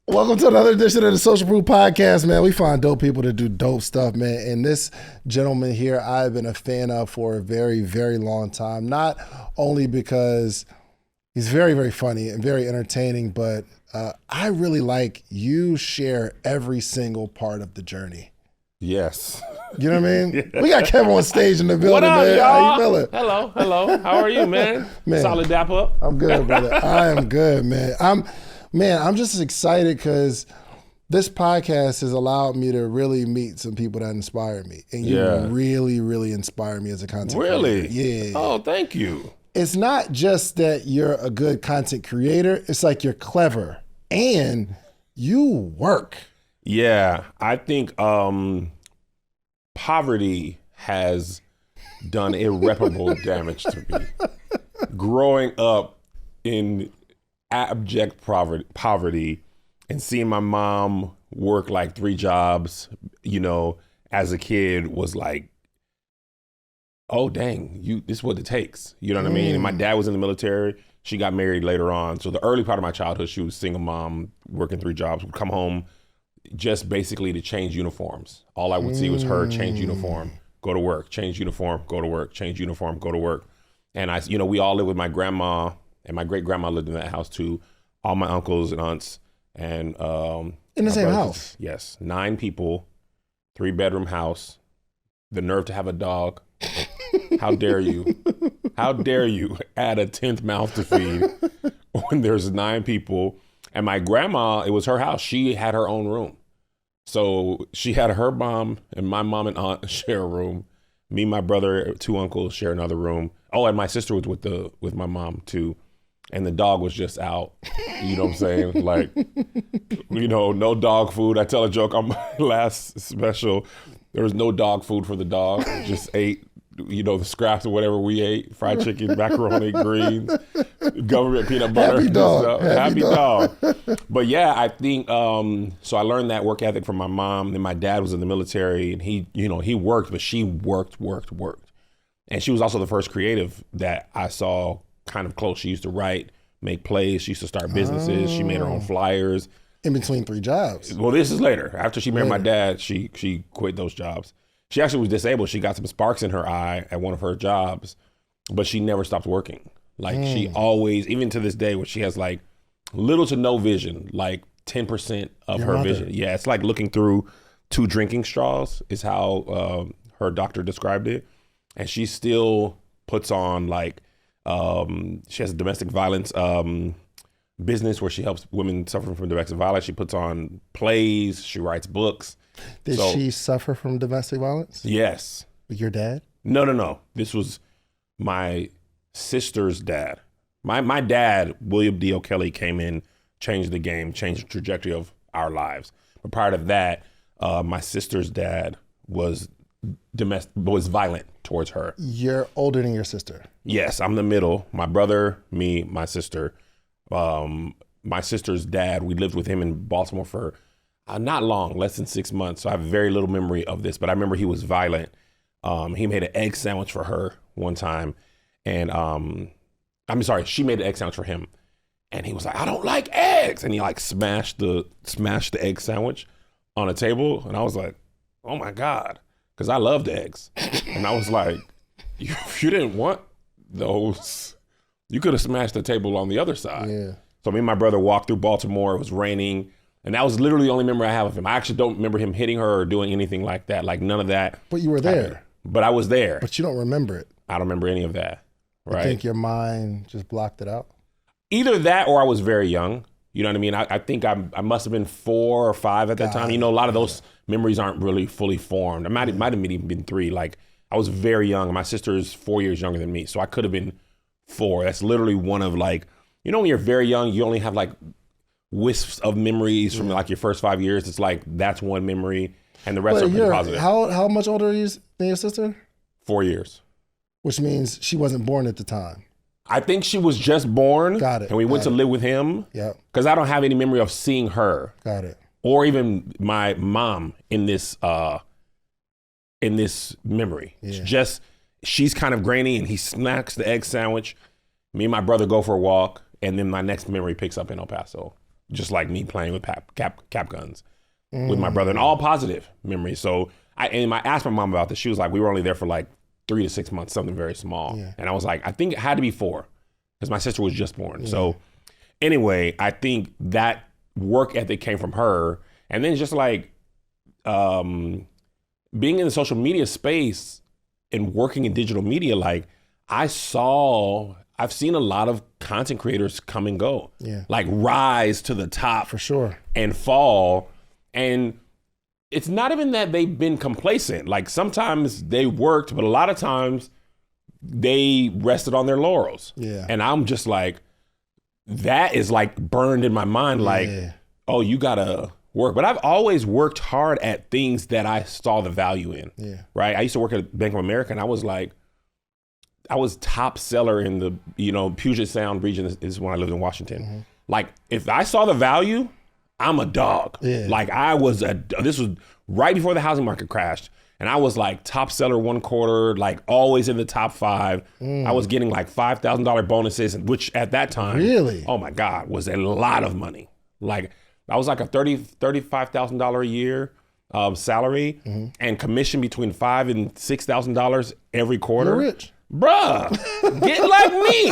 Welcome to another edition of the Social Proof Podcast, man. We find dope people to do dope stuff, man. And this gentleman here, I've been a fan of for a very, very long time. Not only because he's very, very funny and very entertaining, but I really like you share every single part of the journey. Yes. You know what I mean? Yeah. We got KevonStage in the building, What up, man. y'all? How you feeling? Hello. How are you, man? Solid dap up? I'm good, brother. I am good, man. I'm just excited because this podcast has allowed me to really meet some people that inspire me. And you really, really inspire me as a content creator. Really? Yeah. Oh, thank you. It's not just that you're a good content creator. It's like you're clever and you work. Yeah, I think poverty has done irreparable damage to me. Growing up in abject poverty and seeing my mom work like 3 jobs, you know, as a kid was like, oh, dang, this is what it takes. You know what I mean? And my dad was in the military. She got married later on. So the early part of my childhood, she was a single mom, working 3 jobs, would come home just basically to change uniforms. All I would see was her change uniform, go to work, change uniform, go to work, change uniform, go to work. And we all lived with my grandma, and my great grandma lived in that house too. All my uncles and aunts and in the same house. Yes, 9 people, 3-bedroom house. The nerve to have a dog. How dare you? How dare you add a 10th mouth to feed when there's 9 people? And my grandma, it was her house. She had her own room. So she had her mom and my mom and aunt share a room. Me, my brother, 2 uncles share another room. Oh, and my sister was with my mom too. And the dog was just out. You know what I'm saying? Like, you know, no dog food. I tell a joke on my last special. There was no dog food for the dog. Just ate, you know, the scraps of whatever we ate. Fried chicken, macaroni, greens, government peanut butter. Happy dog. Happy dog. But yeah, I think, so I learned that work ethic from my mom. Then my dad was in the military and he worked, but she worked. And she was also the first creative that I saw kind of close. She used to write, make plays. She used to start businesses. She made her own flyers. In between 3 jobs. Well, this is later. After she married my dad, she quit those jobs. She actually was disabled. She got some sparks in her eye at one of her jobs, but she never stopped working. Like she always, even to this day, where she has like little to no vision, like 10% of her vision. Yeah, it's like looking through 2 drinking straws is how her doctor described it. And she still puts on like, she has a domestic violence business where she helps women suffering from domestic violence. She puts on plays, she writes books. Did she suffer from domestic violence? Yes. With your dad? No. This was my sister's dad. My dad, William D. O'Kelly, came in, changed the game, changed the trajectory of our lives. But prior to that, my sister's dad was violent towards her. You're older than your sister? Yes, I'm the middle. My brother, me, my sister. My sister's dad, we lived with him in Baltimore for not long, less than 6 months. So I have very little memory of this, but I remember he was violent. He made an egg sandwich for her one time. And she made an egg sandwich for him. And he was like, I don't like eggs. And he like smashed the egg sandwich on a table. And I was like, oh my God. Because I loved eggs. And I was like, if you didn't want those, you could have smashed the table on the other side. Yeah. So me and my brother walked through Baltimore. It was raining. And that was literally the only memory I have of him. I actually don't remember him hitting her or doing anything like that. Like none of that. But you were there. But I was there. But you don't remember it. I don't remember any of that. Right. I think your mind just blocked it out. Either that or I was very young. You know what I mean? I think I must have been 4 or 5 at that time. You know, a lot of those memories aren't really fully formed. It might have even been 3. Like I was very young. My sister is 4 years younger than me. So I could have been 4. That's literally one of like, you know, when you're very young, you only have like wisps of memories from like your first 5 years. It's like, that's one memory and the rest are pretty positive. How much older are you than your sister? 4 years. Which means she wasn't born at the time. I think she was just born. Got it. And we went to live with him. Yeah. Because I don't have any memory of seeing her. Got it. Or even my mom in this memory. Yeah. It's just, she's kind of grainy and he smacks the egg sandwich. Me and my brother go for a walk. And then my next memory picks up in El Paso. just like me playing with cap guns with my brother, and all positive memories. So I asked my mom about this. She was like, we were only there for like 3 to 6 months, something very small. Yeah. And I was like, I think it had to be 4 because my sister was just born. Yeah. So anyway, I think that work ethic came from her. And then just like being in the social media space and working in digital media, like I've seen a lot of content creators come and go, like rise to the top for sure and fall. And it's not even that they've been complacent. Like sometimes they worked, but a lot of times they rested on their laurels. Yeah. And I'm just like, that is like burned in my mind. Like, oh, you gotta work. But I've always worked hard at things that I saw the value in. Yeah. Right. I used to work at Bank of America, and I was top seller in the, Puget Sound region is when I lived in Washington. Mm-hmm. Like if I saw the value, I'm a dog. Yeah. Like this was right before the housing market crashed. And I was like top seller one quarter, like always in the top 5. I was getting like $5,000 bonuses, which at that time, really, oh my God, was a lot of money. Like I was like a $35,000 a year salary and commission between $5,000 and $6,000 every quarter. You're rich. Bruh, get like me.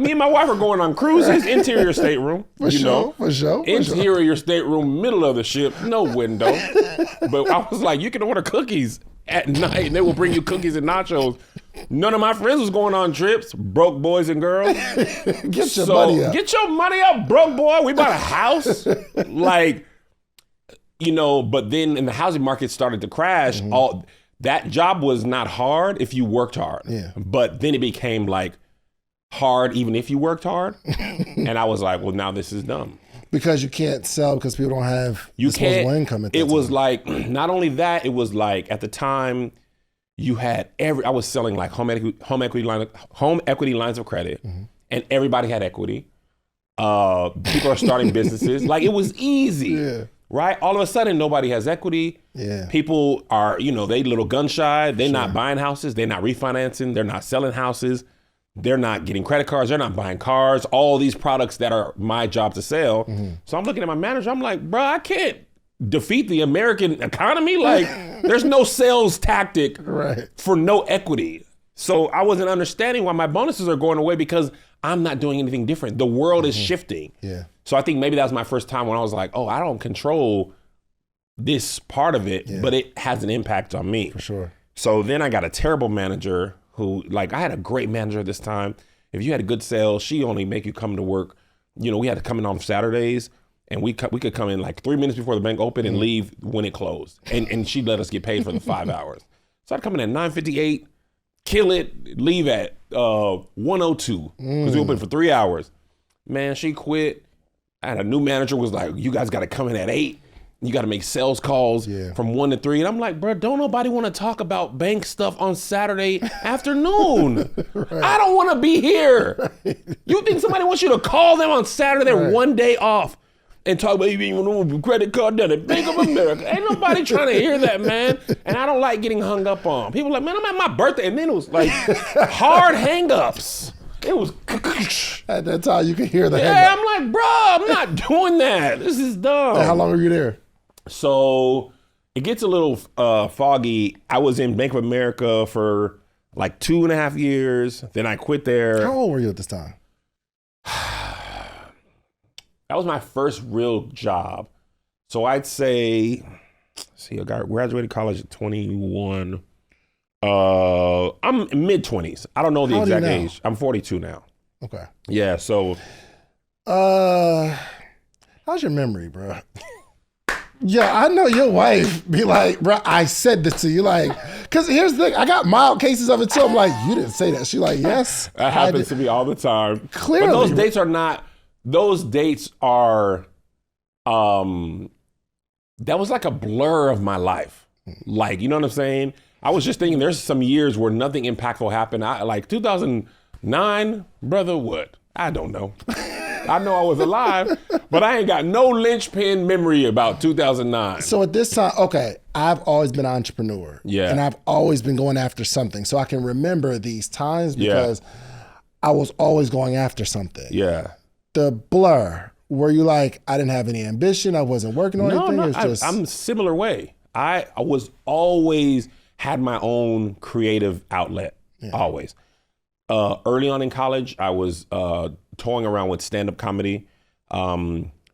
Me and my wife are going on cruises, interior stateroom. For sure. Interior stateroom, middle of the ship, no window. But I was like, you can order cookies at night and they will bring you cookies and nachos. None of my friends was going on trips, broke boys and girls. Get your money up. Get your money up, broke boy. We bought a house. But then in the housing market started to crash, that job was not hard if you worked hard. Yeah. But then it became like hard even if you worked hard. And I was like, well, now this is dumb. Because you can't sell because people don't have disposable income at that time. It was like, not only that, it was like at the time you had I was selling like home equity lines of credit, and everybody had equity. People are starting businesses. Like it was easy. Yeah. Right? All of a sudden, nobody has equity. Yeah. People are, they little gun shy. They're not buying houses. They're not refinancing. They're not selling houses. They're not getting credit cards. They're not buying cars. All these products that are my job to sell. So I'm looking at my manager. I'm like, bro, I can't defeat the American economy. Like, there's no sales tactic for no equity. So I wasn't understanding why my bonuses are going away because I'm not doing anything different. The world is shifting. Yeah. So I think maybe that was my first time when I was like, oh, I don't control this part of it, but it has an impact on me. For sure. So then I got a terrible manager who, like, I had a great manager this time. If you had a good sale, she only make you come to work. We had to come in on Saturdays, and we could come in like 3 minutes before the bank opened and leave when it closed. And she'd let us get paid for the 5 hours. So I'd come in at 9:58, kill it, leave at 1:02 because we opened for 3 hours. Man, she quit. I had a new manager was like, you guys got to come in at 8. You got to make sales calls from 1 to 3. And I'm like, bro, don't nobody want to talk about bank stuff on Saturday afternoon. I don't want to be here. You think somebody wants you to call them on Saturday, their 1 day off, and talk about you being credit card done at Bank of America? Ain't nobody trying to hear that, man. And I don't like getting hung up on. People are like, man, I'm at my birthday. And then it was like hard hang-ups. It was at that time you could hear that. Yeah, I'm like, bro, I'm not doing that. This is dumb. And how long were you there? So it gets a little foggy. I was in Bank of America for like 2.5 years. Then I quit there. How old were you at this time? That was my first real job. So I'd say, I graduated college at 21. I'm mid-20s. I don't know the exact age. I'm 42 now. Okay. Yeah, so. How's your memory, bro? Yeah, I know your wife be like, bro, I said this to you. Like, because here's the thing. I got mild cases of it too. I'm like, you didn't say that. She like, yes. That happens to me all the time. Clearly. But those dates are, that was like a blur of my life. Like, you know what I'm saying? I was just thinking there's some years where nothing impactful happened. Like 2009, brother, what? I don't know. I know I was alive, but I ain't got no linchpin memory about 2009. So at this time, okay, I've always been an entrepreneur. Yeah. And I've always been going after something. So I can remember these times because I was always going after something. Yeah. The blur were you like, I didn't have any ambition, I wasn't working on anything? No, It's just... I'm a similar way. I was always had my own creative outlet, always. Early on in college, I was toying around with stand-up comedy.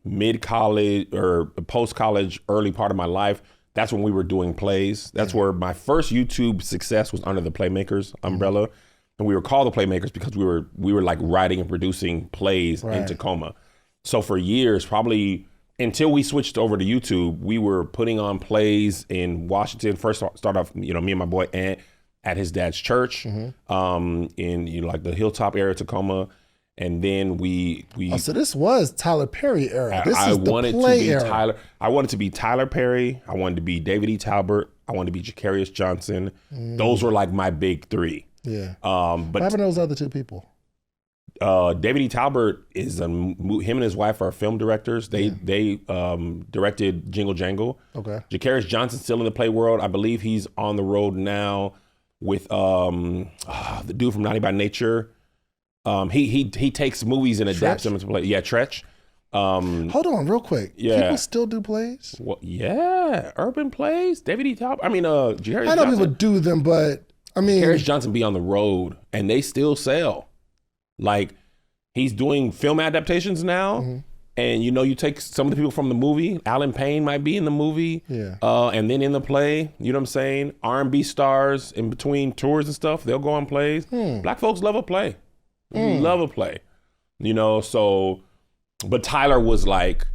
Mid-college or post-college, early part of my life, that's when we were doing plays. That's where my first YouTube success was under the Playmakers umbrella. And we were called the Playmakers because we were like writing and producing plays in Tacoma. So for years, probably until we switched over to YouTube, we were putting on plays in Washington. First start off, me and my boy Ant at his dad's church in like the Hilltop area of Tacoma. And then we so this was Tyler Perry era. I wanted to be Tyler Perry. I wanted to be David E. Talbert. I wanted to be Jacarius Johnson. Those were like my big three. Yeah. But what happened to those other two people? David E. Talbert is him and his wife are film directors. They directed Jingle Jangle. Okay. Jacarius Johnson still in the play world. I believe he's on the road now with the dude from Naughty by Nature. He takes movies and adapts them into play. Yeah, Tretch. Hold on, real quick. Yeah. People still do plays? Well, yeah, urban plays. David E. Talbot. I mean, Jacarius I know Johnson. people do them, but I mean, Jacarius Johnson be on the road and they still sell. Like he's doing film adaptations now, and you take some of the people from the movie. Alan Payne might be in the movie, and then in the play. You know what I'm saying? R&B stars in between tours and stuff. They'll go on plays. Black folks love a play. Love a play, so, but Tyler was like,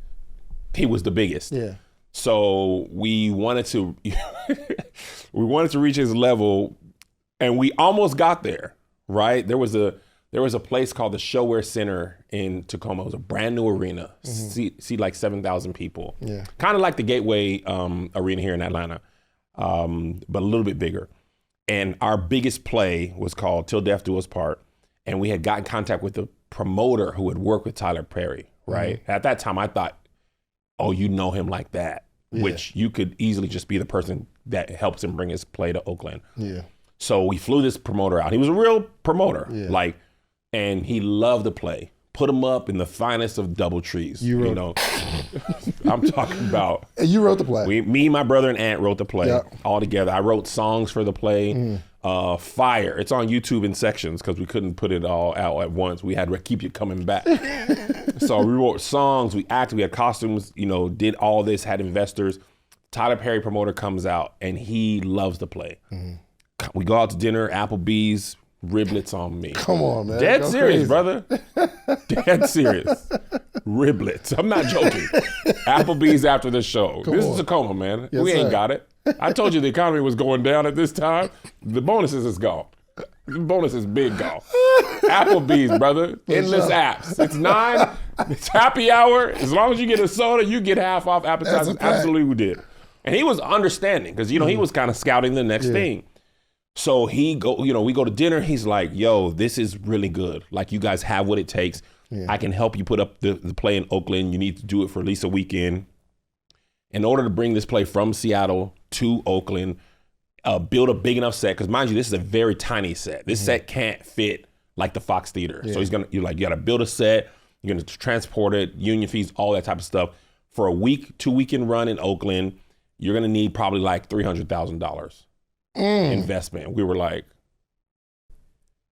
he was the biggest. Yeah. So we wanted to reach his level and we almost got there, right? There was a place called the Showware Center in Tacoma. It was a brand new arena, seat like 7,000 people. Yeah. Kind of like the Gateway Arena here in Atlanta, but a little bit bigger. And our biggest play was called Till Death Do Us Part. And we had got in contact with the promoter who had worked with Tyler Perry, right? At that time, I thought, oh, you know him like that, which you could easily just be the person that helps him bring his play to Oakland. Yeah. So we flew this promoter out. He was a real promoter, and he loved the play. Put him up in the finest of DoubleTrees. I'm talking about. And you wrote the play. Me, my brother, and Aunt wrote the play all together. I wrote songs for the play. Fire. It's on YouTube in sections because we couldn't put it all out at once. We had to keep it coming back. So we wrote songs, we acted, we had costumes, did all this, had investors. Tyler Perry promoter comes out and he loves the play. We go out to dinner, Applebee's, riblets on me. Come on, man. Dead serious, brother. Dead serious. Riblets. I'm not joking. Applebee's after the show. This is Tacoma, man. Yes, we ain't sir. got it. I told you the economy was going down at this time. The bonuses is gone. The bonus is big gone. Applebee's, brother. Endless apps. It's 9. It's happy hour. As long as you get a soda, you get half off appetizers. Absolutely, we did. And he was understanding because he was kind of scouting the next thing. So we go to dinner. He's like, yo, this is really good. Like, you guys have what it takes. I can help you put up the play in Oakland. You need to do it for at least a weekend. In order to bring this play from Seattle to Oakland, build a big enough set. Because mind you, this is a very tiny set. This set can't fit like the Fox Theater. So you got to build a set. You're going to transport it, union fees, all that type of stuff. For a week, 2-weekend run in Oakland, you're going to need probably like $300,000 investment. We were like,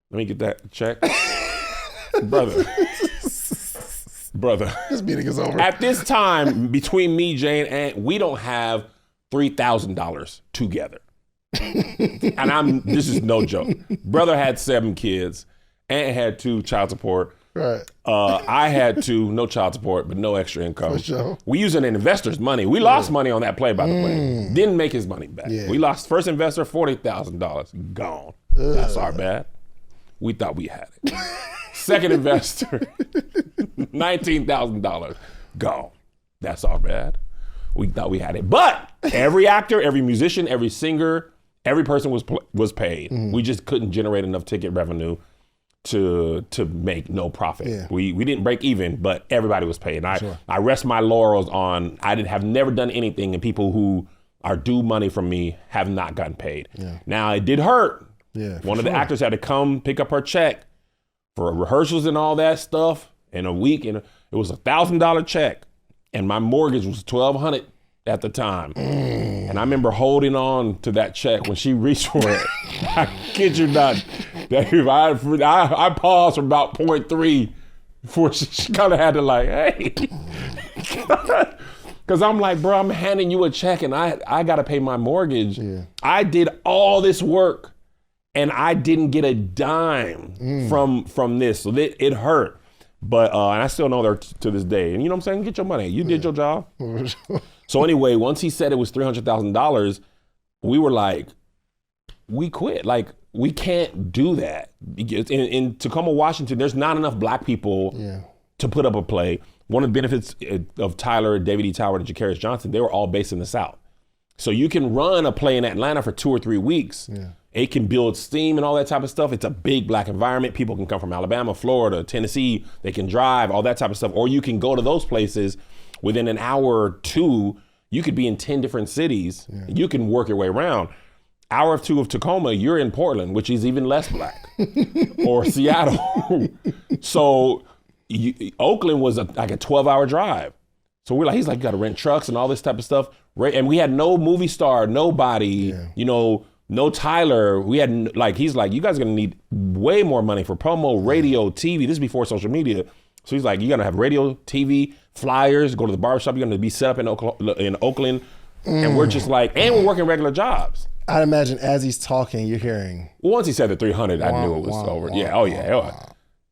let me get that check. Brother. This meeting is over. At this time, between me, Jane, and we don't have $3,000 together. And this is no joke. Brother had 7 kids. Aunt had 2 child support. Right. I had 2, no child support, but no extra income. For sure. We using an investor's money. We lost money on that play, by the way. Didn't make his money back. We lost first investor, $40,000. Gone. That's our bad. We thought we had it. Second investor, $19,000. Gone. That's our bad. We thought we had it. But every actor, every musician, every singer, every person was paid. We just couldn't generate enough ticket revenue to make no profit. Yeah. We didn't break even, but everybody was paid. And I rest my laurels on have never done anything, and people who are due money from me have not gotten paid. Yeah. Now, it did hurt. Yeah, one of the actors had to come pick up her check for rehearsals and all that stuff in a week, and It was $1,000 check, and my mortgage was $1,200 at the time. And I remember holding on to that check when she reached for it. I kid you not, Dave. I paused for about 0.3 before she kind of had to like, hey. Because I'm like, bro, I'm handing you a check and I got to pay my mortgage. Yeah. I did all this work and I didn't get a dime from this. So it hurt. But, and I still know her to this day. And you know what I'm saying? Get your money. You did your job. So anyway, once he said it was $300,000, we were like, we quit. Like, we can't do that. In Tacoma, Washington, there's not enough black people to put up a play. One of the benefits of Tyler, David E. Tower, and Jacarius Johnson, they were all based in the South. So you can run a play in Atlanta for 2 or 3 weeks. Yeah. It can build steam and all that type of stuff. It's a big black environment. People can come from Alabama, Florida, Tennessee. They can drive, all that type of stuff. Or you can go to those places within an hour or two. You could be in 10 different cities. Yeah. You can work your way around. Hour or two of Tacoma, you're in Portland, which is even less black, or Seattle. So Oakland was like a 12-hour drive. So we're like, he's like, you got to rent trucks and all this type of stuff. And we had no movie star, nobody, no Tyler. We had like, he's like, you guys are going to need way more money for promo, radio, TV. This is before social media. So he's like, you're going to have radio, TV, flyers, go to the barbershop. You're going to be set up in Oakland. And we're just like, and we're working regular jobs. I'd imagine as he's talking, you're hearing. Well, once he said the 300, I knew it was over.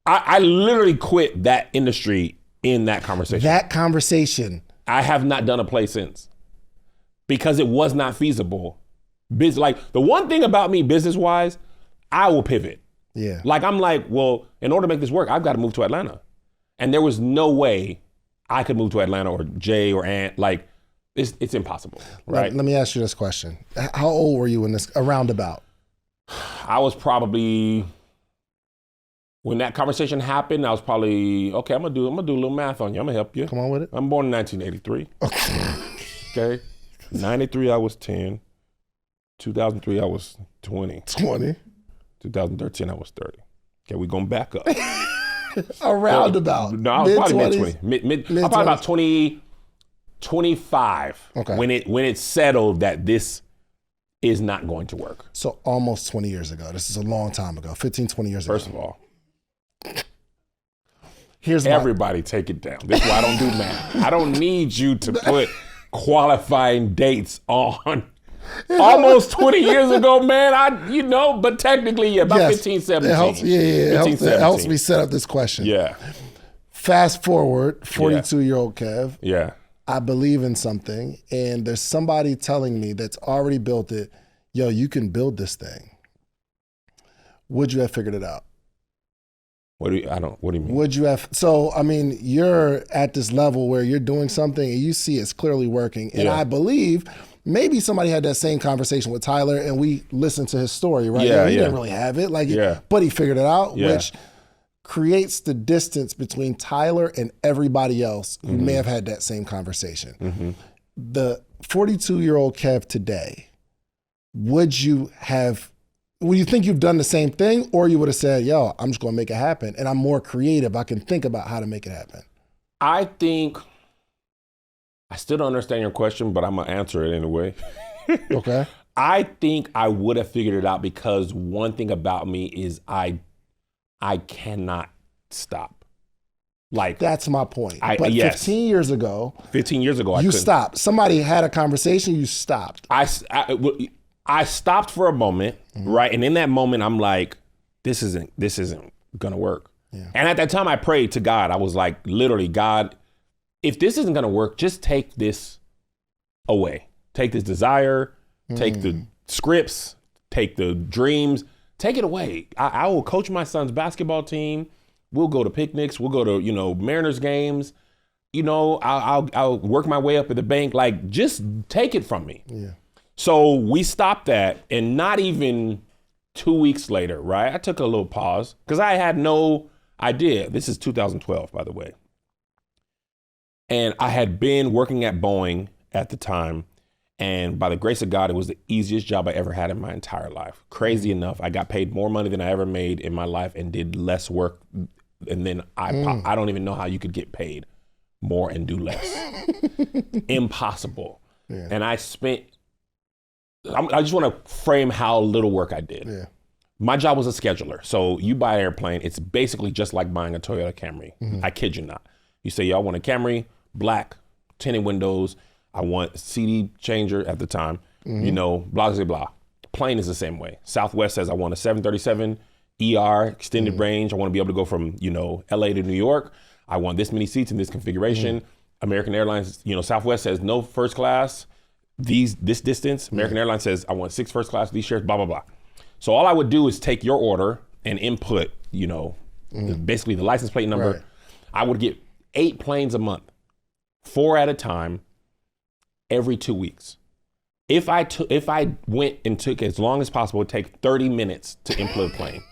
I literally quit that industry in that conversation. That conversation. I have not done a play since because it was not feasible. Like the one thing about me business-wise, I will pivot. Yeah. Like I'm like, well, in order to make this work, I've got to move to Atlanta. And there was no way I could move to Atlanta or Jay or Ant. Like, it's impossible, right? Let me ask you this question. How old were you in this, around about? I was probably, when that conversation happened, I was probably, okay, I'm gonna do a little math on you. I'm gonna help you. Come on with it. I'm born in 1983. Okay. 93, I was 10. 2003, I was 20. 2013, I was 30. Okay, we're going back up. Around about. No, I was probably mid-20s. I'm probably about 25 when it settled that this is not going to work. So almost 20 years ago. This is a long time ago, 15, 20 years ago. First of all, everybody take it down. This is why I don't do math. I don't need you to put qualifying dates on. Almost 20 years ago, man, but technically, about 15, 17. It helps, it helps me set up this question. Yeah. Fast forward, 42-year-old Kev. Yeah. I believe in something, and there's somebody telling me that's already built it, yo, you can build this thing. Would you have figured it out? What do you mean? Would you have, you're at this level where you're doing something and you see it's clearly working. And I believe maybe somebody had that same conversation with Tyler and we listened to his story, right? He didn't really have it, but he figured it out, which creates the distance between Tyler and everybody else who may have had that same conversation. Mm-hmm. The 42-year-old Kev today, would you think you've done the same thing, or you would have said, yo, I'm just gonna make it happen and I'm more creative, I can think about how to make it happen? I think, I still don't understand your question, but I'm gonna answer it anyway. Okay. I think I would have figured it out because one thing about me is I cannot stop. Like, that's my point. 15 years ago, you stopped. Somebody had a conversation, you stopped. I stopped for a moment, right? And in that moment, I'm like, this isn't gonna work. Yeah. And at that time, I prayed to God. I was like, literally, God, if this isn't gonna work, just take this away. Take this desire, take the scripts, take the dreams, take it away. I will coach my son's basketball team. We'll go to picnics. We'll go to, Mariners games. I'll work my way up at the bank. Like, just take it from me. Yeah. So we stopped that, and not even 2 weeks later, right? I took a little pause because I had no idea. This is 2012, by the way. And I had been working at Boeing at the time. And by the grace of God, it was the easiest job I ever had in my entire life. Crazy enough, I got paid more money than I ever made in my life and did less work and then I don't even know how you could get paid more and do less. Impossible. Yeah. And I just want to frame how little work I did. Yeah. My job was a scheduler. So you buy an airplane, it's basically just like buying a Toyota Camry. I kid you not. You say, I want a Camry, black, tinted windows. I want CD changer at the time, blah, blah, blah. Plane is the same way. Southwest says I want a 737 ER, extended range. I want to be able to go from, LA to New York. I want this many seats in this configuration. American Airlines, Southwest says no first class, this distance. American Airlines says I want 6 first class, these shares, blah, blah, blah. So all I would do is take your order and input, basically the license plate number. Right. I would get 8 planes a month, 4 at a time, every 2 weeks. If I went and took as long as possible, it would take 30 minutes to input a plane.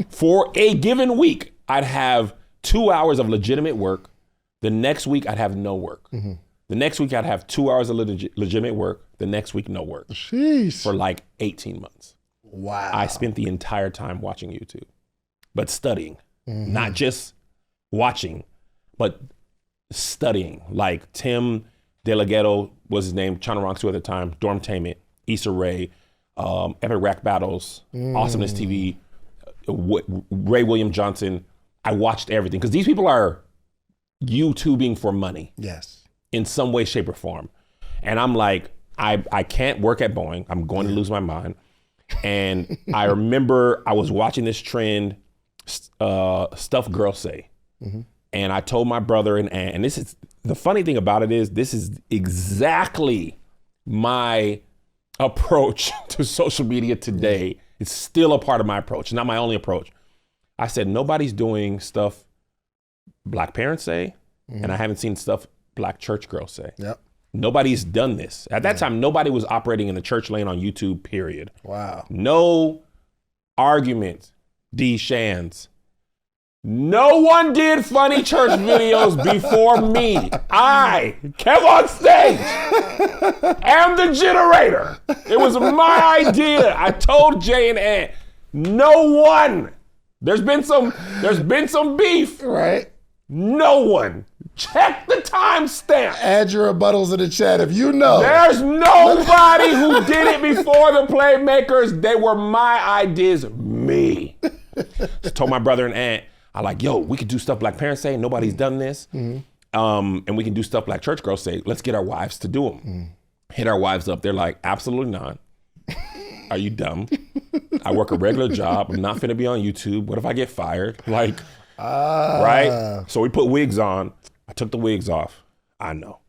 For a given week, I'd have 2 hours of legitimate work. The next week, I'd have no work. The next week, I'd have 2 hours of legitimate work. The next week, no work. Jeez. For like 18 months. Wow. I spent the entire time watching YouTube, but studying, not just watching, but studying. Like Tim DeLaGhetto was his name, China Ronks at the time, Dormtainment, Issa Rae, Epic Rap Battles, Awesomeness TV, Ray William Johnson. I watched everything because these people are YouTubing for money. Yes. In some way, shape, or form. And I'm like, I can't work at Boeing. I'm going to lose my mind. And I remember I was watching this trend, stuff girls say. And I told my brother and aunt, and this is, the funny thing about it is, this is exactly my approach to social media today. It's still a part of my approach, not my only approach. I said, nobody's doing stuff Black parents say, and I haven't seen stuff Black church girls say. Yep. Nobody's done this. At that time, nobody was operating in the church lane on YouTube, period. Wow. No argument, D. Shands. No one did funny church videos before me. I, KevonStage, am the generator. It was my idea. I told Jay and Ant, no one. There's been some beef. Right. No one. Check the timestamp. Add your rebuttals in the chat if you know. There's nobody who did it before the Playmakers. They were my ideas, me. So told my brother and aunt, I like, yo, we could do stuff Black parents say. Nobody's done this. And we can do stuff Black church girls say. Let's get our wives to do them. Hit our wives up. They're like, absolutely not. Are you dumb? I work a regular job. I'm not finna be on YouTube. What if I get fired? Like, right? So we put wigs on. I took the wigs off. I know.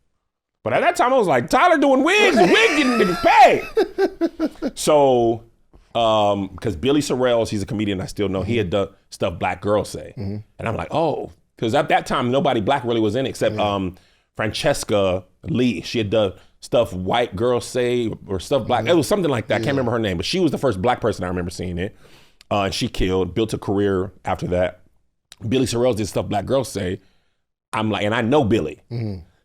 But at that time, I was like, Tyler doing wigs, the wig getting niggas paid. So, because Billy Sorrells, he's a comedian I still know, he had done stuff Black girls say. And I'm like, oh, because at that time, nobody Black really was in it except Francesca Lee. She had done stuff white girls say or stuff Black. It was something like that. I can't remember her name, but she was the first Black person I remember seeing it. And she killed, built a career after that. Billy Sorrells did stuff Black girls say. I'm like, and I know Billy.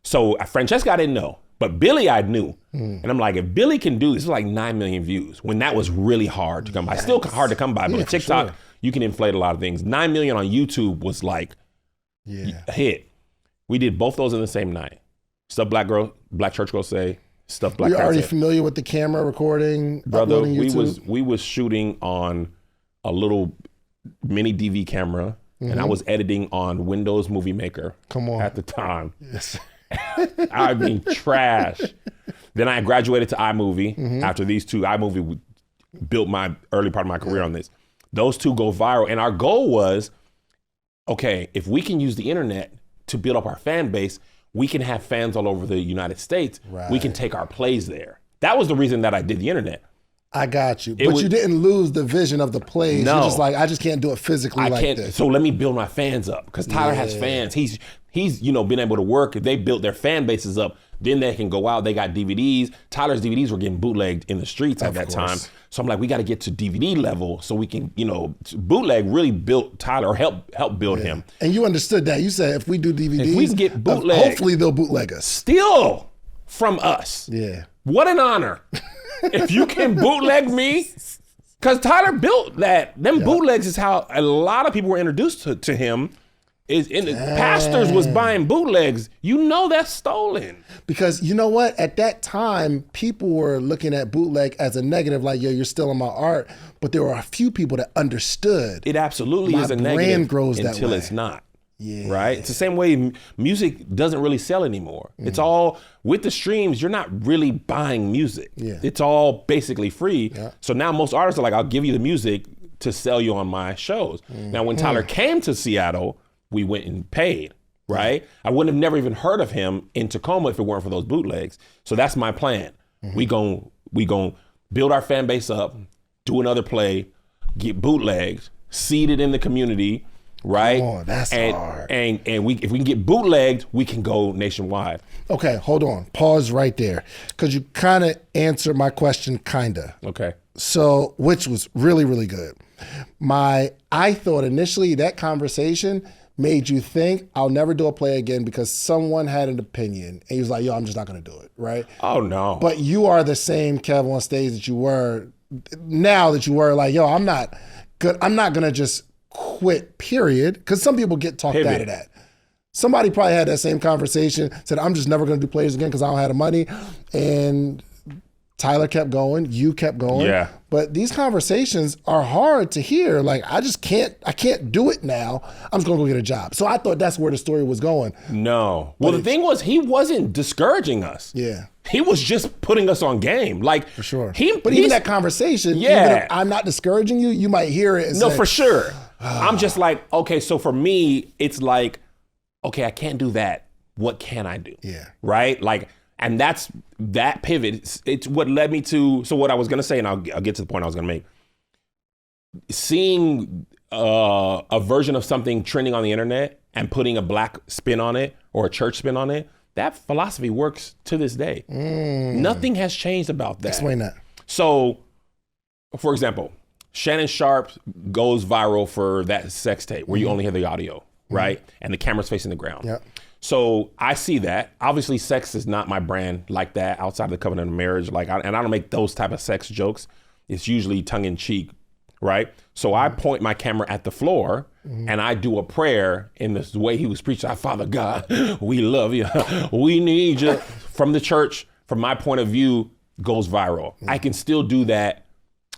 So Francesca, I didn't know, but Billy I knew. And I'm like, if Billy can do this, it's like 9 million views when that was really hard to come by. Still hard to come by, but on TikTok, you can inflate a lot of things. 9 million on YouTube was like a hit. We did both those in the same night. Stuff Black church girls say, stuff Black. You're already say. familiar with the camera recording, brother. uploading YouTube? We was shooting on a little mini DV camera. And I was editing on Windows Movie Maker. Come on. At the time. Yes. I mean, trash. Then I graduated to iMovie. After these two, iMovie built my early part of my career on this. Those two go viral. And our goal was, okay, if we can use the internet to build up our fan base, we can have fans all over the United States. Right. We can take our plays there. That was the reason that I did the internet. I got you. But you didn't lose the vision of the plays. No. You're just like, I just can't do it physically this. So let me build my fans up. Because Tyler has fans. He's been able to work. If they built their fan bases up, then they can go out. They got DVDs. Tyler's DVDs were getting bootlegged in the streets at that time. So I'm like, we got to get to DVD level so we can, bootleg really built Tyler or help build him. And you understood that. You said if we do DVDs, if we get bootleg, hopefully they'll bootleg us. Still from us. Yeah. What an honor. If you can bootleg me, Because Tyler built that. Them bootlegs is how a lot of people were introduced to him. Pastors was buying bootlegs. You know that's stolen. Because you know what? At that time, people were looking at bootleg as a negative, like, yo, you're stealing my art. But there were a few people that understood. It absolutely is a negative until it's not. Yeah. Right? It's the same way music doesn't really sell anymore. It's all, with the streams, you're not really buying music. Yeah. It's all basically free. Yeah. So now most artists are like, I'll give you the music to sell you on my shows. Now, when Tyler came to Seattle, we went and paid, right? I wouldn't have never even heard of him in Tacoma if it weren't for those bootlegs. So that's my plan. We gon' build our fan base up, do another play, get bootlegs, seed it in the community, right? Oh, that's hard. And if we can get bootlegged, we can go nationwide. Okay, hold on. Pause right there. Because you kind of answered my question, kind of. Okay. So, which was really, really good. I thought initially that conversation made you think, I'll never do a play again because someone had an opinion. And he was like, yo, I'm just not going to do it, right? Oh, no. But you are the same KevonStage that you were now that you were like, yo, I'm not going to just quit, period. Because some people get talked out of that. Somebody probably had that same conversation, said, I'm just never going to do plays again because I don't have the money. And Tyler kept going, you kept going. Yeah. But these conversations are hard to hear. Like, I can't do it now. I'm just gonna go get a job. So I thought that's where the story was going. No. Well, the thing was, he wasn't discouraging us. Yeah. He was just putting us on game. Like, for sure. But even that conversation, even if I'm not discouraging you, you might hear it and say, for sure. I'm just like, okay, so for me, it's like, okay, I can't do that. What can I do? Yeah. Right? Like, and that pivot, it's what led me to, so what I was going to say, and I'll get to the point I was going to make. Seeing a version of something trending on the internet and putting a black spin on it or a church spin on it, that philosophy works to this day. Nothing has changed about that. Explain that. So, for example, Shannon Sharp goes viral for that sex tape where you only hear the audio, right? And the camera's facing the ground. Yep. So I see that. Obviously, sex is not my brand like that outside of the covenant of marriage. And I don't make those type of sex jokes. It's usually tongue in cheek, right? So I point my camera at the floor and I do a prayer in this way he was preaching. Our Father God, we love you. We need you. From the church, from my point of view, goes viral. I can still do that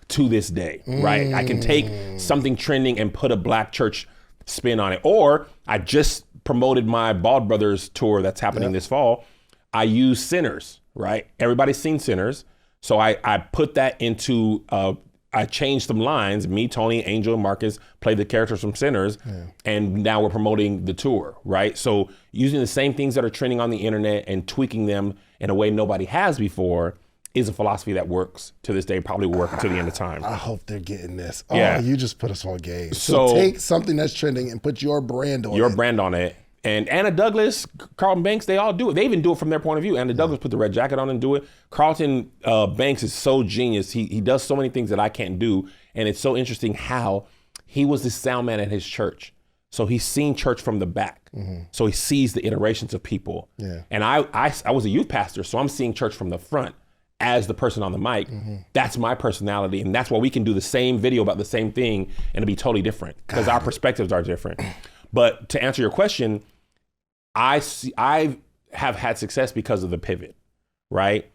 to this day, right? I can take something trending and put a black church spin on it. Or I just promoted my Bald Brothers tour that's happening this fall. I use Sinners, right? Everybody's seen Sinners. So I put that into, I changed some lines. Me, Tony, Angel, and Marcus played the characters from Sinners. And now we're promoting the tour, right? So using the same things that are trending on the internet and tweaking them in a way nobody has before is a philosophy that works to this day, probably will work until the end of time. I hope they're getting this. Oh, you just put us on game. So take something that's trending and put your brand on it. Your brand on it. And Anna Douglas, Carlton Banks, they all do it. They even do it from their point of view. Anna Douglas put the red jacket on and do it. Carlton Banks is so genius. He does so many things that I can't do. And it's so interesting how he was the sound man at his church. So he's seen church from the back. So he sees the iterations of people. And I was a youth pastor, so I'm seeing church from the front as the person on the mic. That's my personality. And that's why we can do the same video about the same thing and it'll be totally different because our perspectives are different. But to answer your question, I have had success because of the pivot, right?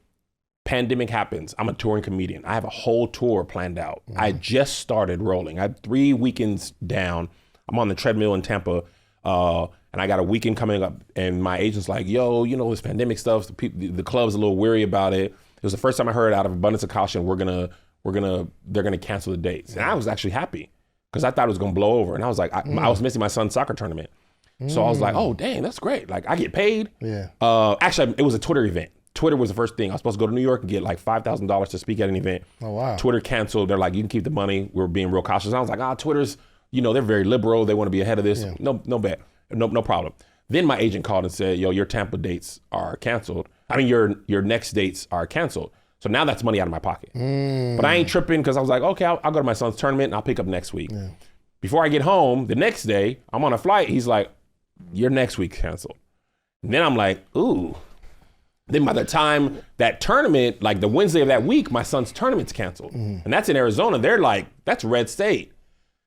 Pandemic happens. I'm a touring comedian. I have a whole tour planned out. I just started rolling. I had 3 weekends down. I'm on the treadmill in Tampa, and I got a weekend coming up. And my agent's like, "Yo, you know this pandemic stuff. The club's a little weary about it." It was the first time I heard out of abundance of caution, they're gonna cancel the dates, and I was actually happy because I thought it was gonna blow over, and I was like, I was missing my son's soccer tournament. So I was like, oh, dang, that's great. Like, I get paid. Actually, it was a Twitter event. Twitter was the first thing. I was supposed to go to New York and get like $5,000 to speak at an event. Oh, wow. Twitter canceled. They're like, you can keep the money. We're being real cautious. And I was like, Twitter's, they're very liberal. They want to be ahead of this. No bet. No problem. Then my agent called and said, yo, your Tampa dates are canceled. I mean, your next dates are canceled. So now that's money out of my pocket. But I ain't tripping because I was like, okay, I'll go to my son's tournament and I'll pick up next week. Before I get home, the next day, I'm on a flight. He's like, your next week's canceled. And then I'm like, ooh, Then by the time that tournament, like the Wednesday of that week, my son's tournament's canceled. And that's in Arizona. They're like, that's red state.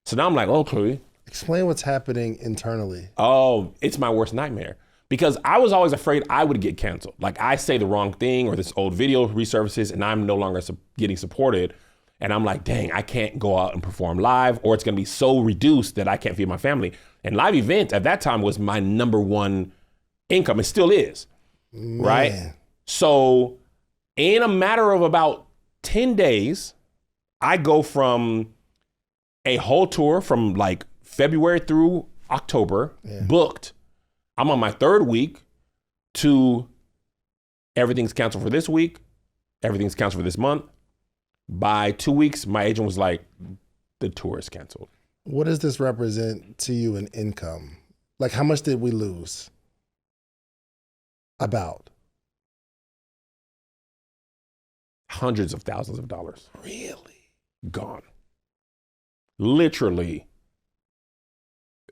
So now I'm like, okay. Explain what's happening internally. Oh, it's my worst nightmare. Because I was always afraid I would get canceled. Like I say the wrong thing or this old video resurfaces and I'm no longer getting supported. And I'm like, dang, I can't go out and perform live or it's gonna be so reduced that I can't feed my family. And live events at that time was my number one income. It still is, right? So in a matter of about 10 days, I go from a whole tour from like February through October, booked. I'm on my third week to everything's canceled for this week. Everything's canceled for this month. By 2 weeks, my agent was like, the tour is canceled. What does this represent to you in income? Like how much did we lose? About? Hundreds of thousands of dollars. Really? Gone. Literally,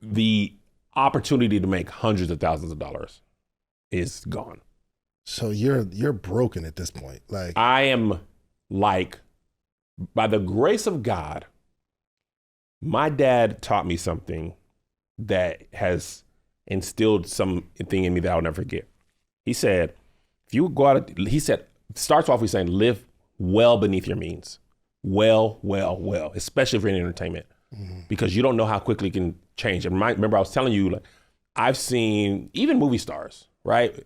the opportunity to make hundreds of thousands of dollars is gone. So you're broken at this point. Like I am like, by the grace of God, my dad taught me something that has instilled something in me that I'll never forget. He said, if you go out, he said, starts off with saying, live well beneath your means. Well, especially if you're in entertainment, because you don't know how quickly it can change. And remember, I was telling you, like, I've seen even movie stars, right?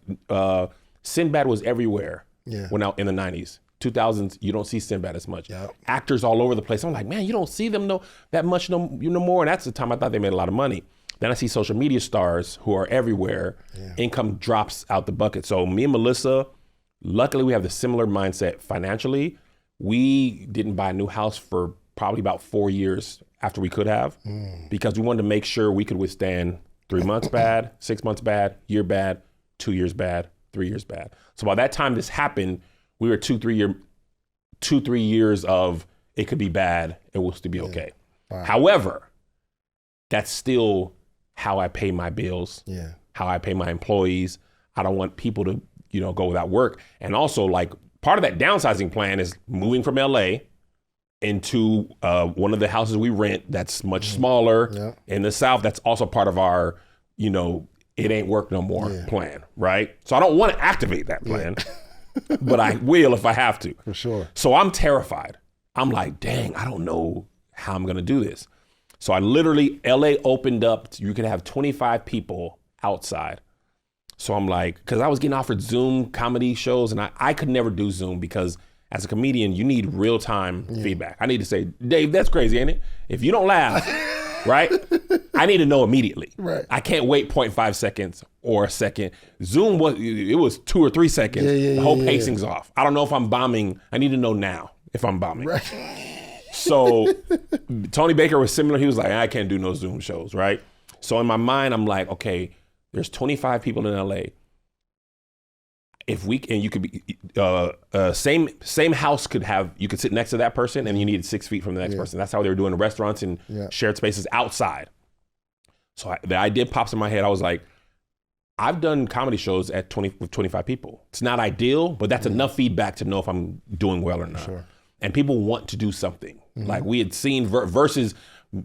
Sinbad was everywhere when out in the 90s. 2000s, you don't see Sinbad as much. Yep. Actors all over the place. I'm like, man, you don't see them that much no more. And that's the time I thought they made a lot of money. Then I see social media stars who are everywhere. Income drops out the bucket. So me and Melissa, luckily we have the similar mindset financially. We didn't buy a new house for probably about 4 years after we could have, because we wanted to make sure we could withstand 3 months bad, 6 months bad, year bad, 2 years bad, 3 years bad. So by that time this happened, we were 3 years of it could be bad, it will still be okay. Wow. However, that's still how I pay my bills, how I pay my employees. I don't want people to, go without work. And also, like, part of that downsizing plan is moving from LA into one of the houses we rent that's much smaller in the South. That's also part of our, it ain't work no more plan, right? So I don't want to activate that plan, but I will if I have to. For sure. So I'm terrified. I'm like, dang, I don't know how I'm going to do this. So I literally, LA opened up, you could have 25 people outside. So I'm like, because I was getting offered Zoom comedy shows and I could never do Zoom because as a comedian, you need real time feedback. I need to say, Dave, that's crazy, ain't it? If you don't laugh, right? I need to know immediately. Right. I can't wait 0.5 seconds or a second. Zoom was 2 or 3 seconds. The whole pacing's off. I don't know if I'm bombing. I need to know now if I'm bombing. Right. So Tony Baker was similar. He was like, I can't do no Zoom shows, right? So in my mind, I'm like, okay, there's 25 people in LA. If we and you could be same house you could sit next to that person and you needed 6 feet from the next person. That's how they were doing the restaurants and shared spaces outside. So the idea pops in my head. I was like, I've done comedy shows with 25 people. It's not ideal, but that's enough feedback to know if I'm doing well or not. Sure. And people want to do something. Like we had seen verses.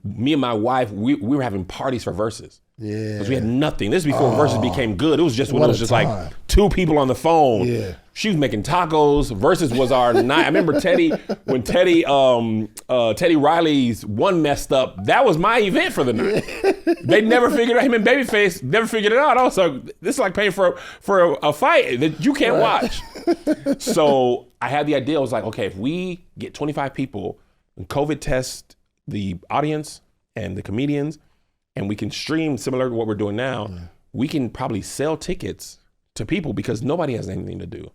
Me and my wife, we were having parties for verses. Yeah. Because we had nothing. This is before verses became good. It was just when it was just like 2 people on the phone. Yeah. She was making tacos. Versus was our night. I remember when Teddy Riley's one messed up, that was my event for the night. They never figured out, him and Babyface never figured it out. I was like, this is like paying for a fight that you can't watch. So I had the idea. I was like, okay, if we get 25 people and COVID test the audience and the comedians, and we can stream similar to what we're doing now, we can probably sell tickets to people because nobody has anything to do.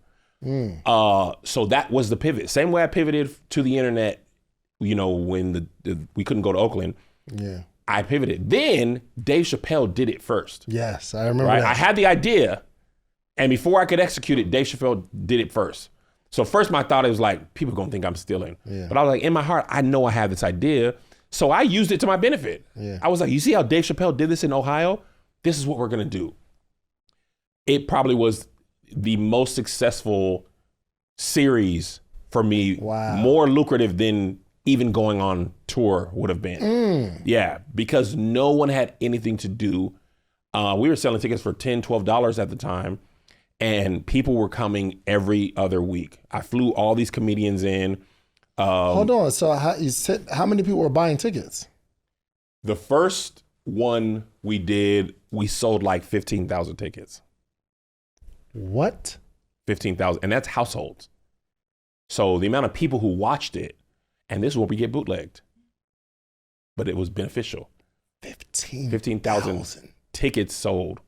So that was the pivot. Same way I pivoted to the internet, when we couldn't go to Oakland. Yeah. I pivoted. Then Dave Chappelle did it first. Yes, I remember right? that. I had the idea, and before I could execute it, Dave Chappelle did it first. So first my thought was like, people are gonna think I'm stealing. Yeah. But I was like, in my heart, I know I have this idea. So I used it to my benefit. Yeah. I was like, you see how Dave Chappelle did this in Ohio? This is what we're gonna do. It probably was the most successful series for me, Wow. more lucrative than even going on tour would have been. Yeah, because no one had anything to do. We were selling tickets for $10, $12 at the time, and people were coming every other week. I flew all these comedians in. Hold on. So you said how many people were buying tickets? The first one we did, we sold like 15,000 tickets. What? 15,000, and that's households. So the amount of people who watched it, and this is where we get bootlegged, but it was beneficial. 15,000 tickets sold.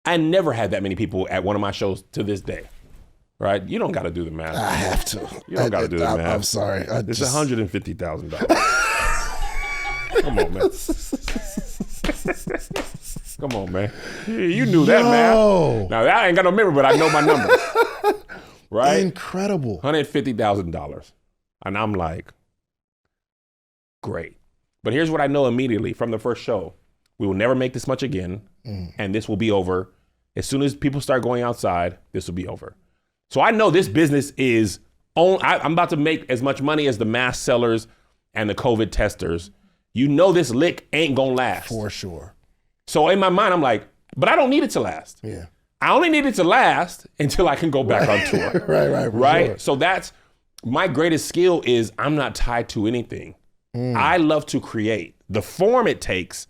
I never had that many people at one of my shows to this day, right? You don't got to do the math. I have to. You don't got to do the math. I'm sorry. It's $150,000. Come on, man. Come on, man. You knew that, man. Now, I ain't got no memory, but I know my numbers. Right? Incredible. $150,000. And I'm like, great. But here's what I know immediately from the first show. We will never make this much again, and this will be over. As soon as people start going outside, this will be over. So I know this business is I'm about to make as much money as the mask sellers and the COVID testers. You know this lick ain't gonna last. For sure. So in my mind, I'm like, but I don't need it to last. Yeah. I only need it to last until I can go back on tour. Right. Sure. So that's my greatest skill is I'm not tied to anything. I love to create. The form it takes,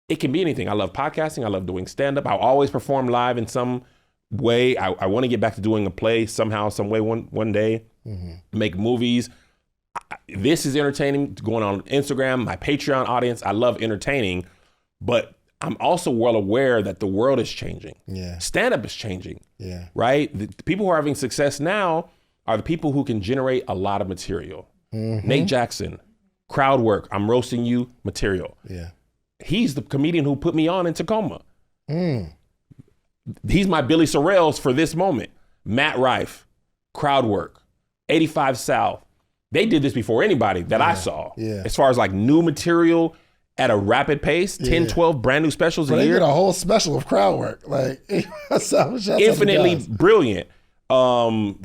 it can be anything. I love podcasting. I love doing stand-up. I'll always perform live in some way. I want to get back to doing a play somehow, some way one day, make movies. This is entertaining, going on Instagram, my Patreon audience. I love entertaining, but I'm also well aware that the world is changing. Yeah. Stand-up is changing. Yeah. Right? The people who are having success now are the people who can generate a lot of material. Nate Jackson, crowd work, I'm roasting you, material. Yeah. He's the comedian who put me on in Tacoma. He's my Billy Sorrells for this moment. Matt Rife, crowd work, 85 South. They did this before anybody that I saw. Yeah. As far as like new material at a rapid pace, 10, 12 brand new specials a They year. did a whole special of crowd work. Like, Infinitely brilliant.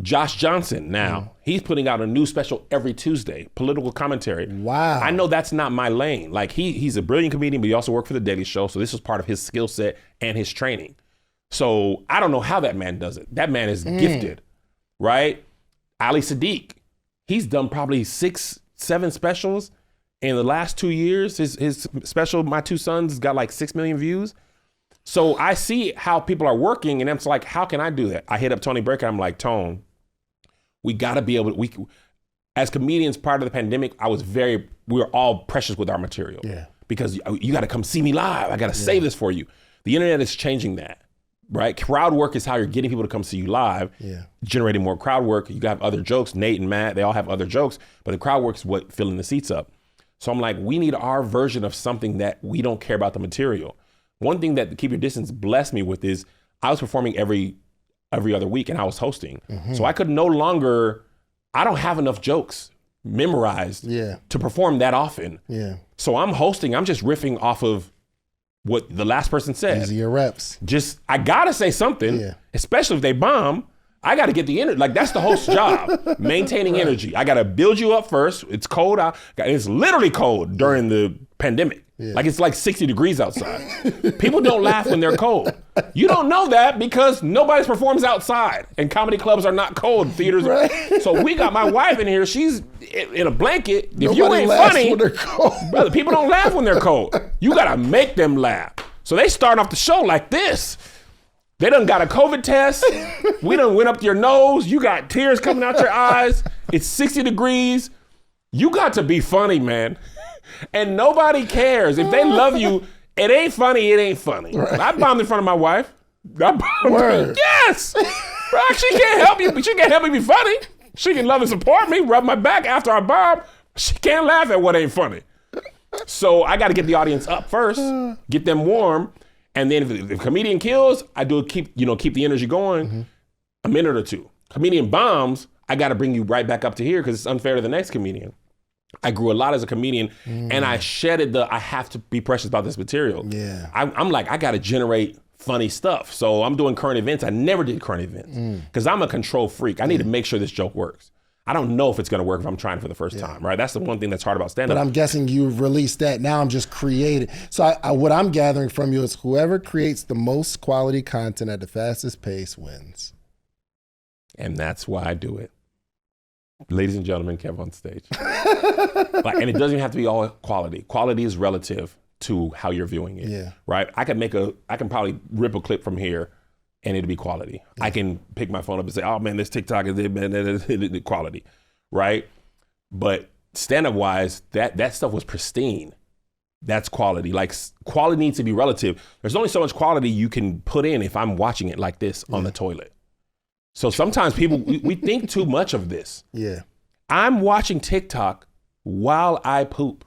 Josh Johnson now, he's putting out a new special every Tuesday, political commentary. Wow. I know that's not my lane. Like he's a brilliant comedian, but he also worked for The Daily Show. So this was part of his skill set and his training. So I don't know how that man does it. That man is gifted, right? Ali Sadiq, he's done probably 6, 7 specials in the last 2 years. His special, My Two Sons, got like 6 million views. So I see how people are working, and I'm like, how can I do that? I hit up Tony Breaker. I'm like, Tone, we got to be able to, as comedians prior to the pandemic, we were all precious with our material. Yeah. Because you got to come see me live. I got to save this for you. The internet is changing that, right? Crowd work is how you're getting people to come see you live, generating more crowd work. You have other jokes. Nate and Matt, they all have other jokes, but the crowd work is what filling the seats up. So I'm like, we need our version of something that we don't care about the material. One thing that Keep Your Distance blessed me with is I was performing every other week and I was hosting. So I could no longer, I don't have enough jokes memorized to perform that often. Yeah. So I'm hosting, I'm just riffing off of what the last person said. Easier reps. I gotta say something, especially if they bomb. I gotta get the energy, like that's the host's job, maintaining energy. I gotta build you up first. It's cold out. It's literally cold during the pandemic. Like it's like 60 degrees outside. People don't laugh when they're cold. You don't know that because nobody performs outside and comedy clubs are not cold. Theaters. So we got my wife in here. She's in a blanket. If Nobody you ain't laughs funny, when they're cold. brother, people don't laugh when they're cold. You gotta make them laugh. So they start off the show like this. They done got a COVID test. We done went up your nose. You got tears coming out your eyes. It's 60 degrees. You got to be funny, man. And nobody cares. If they love you, it ain't funny, it ain't funny. Right. I bombed in front of my wife. Yes! Bro, she can't help you, but she can't help me be funny. She can love and support me, rub my back after I bomb. She can't laugh at what ain't funny. So I got to get the audience up first, get them warm. And then if the comedian kills, I do keep the energy going a minute or two. Comedian bombs, I got to bring you right back up to here because it's unfair to the next comedian. I grew a lot as a comedian and I shedded I have to be precious about this material. Yeah. I'm like, I got to generate funny stuff. So I'm doing current events. I never did current events because I'm a control freak. I need to make sure this joke works. I don't know if it's going to work if I'm trying for the first time, right? That's the one thing that's hard about stand-up. But I'm guessing you've released that. Now I'm just creating. So what I'm gathering from you is whoever creates the most quality content at the fastest pace wins. And that's why I do it. Ladies and gentlemen, KevonStage. And it doesn't even have to be all quality. Quality is relative to how you're viewing it, right? I can probably rip a clip from here and it'll be quality. I can pick my phone up and say, oh man, this TikTok is quality, right? But stand-up wise, that stuff was pristine. That's quality. Like quality needs to be relative. There's only so much quality you can put in if I'm watching it like this on the toilet. So sometimes people, we think too much of this. Yeah. I'm watching TikTok while I poop.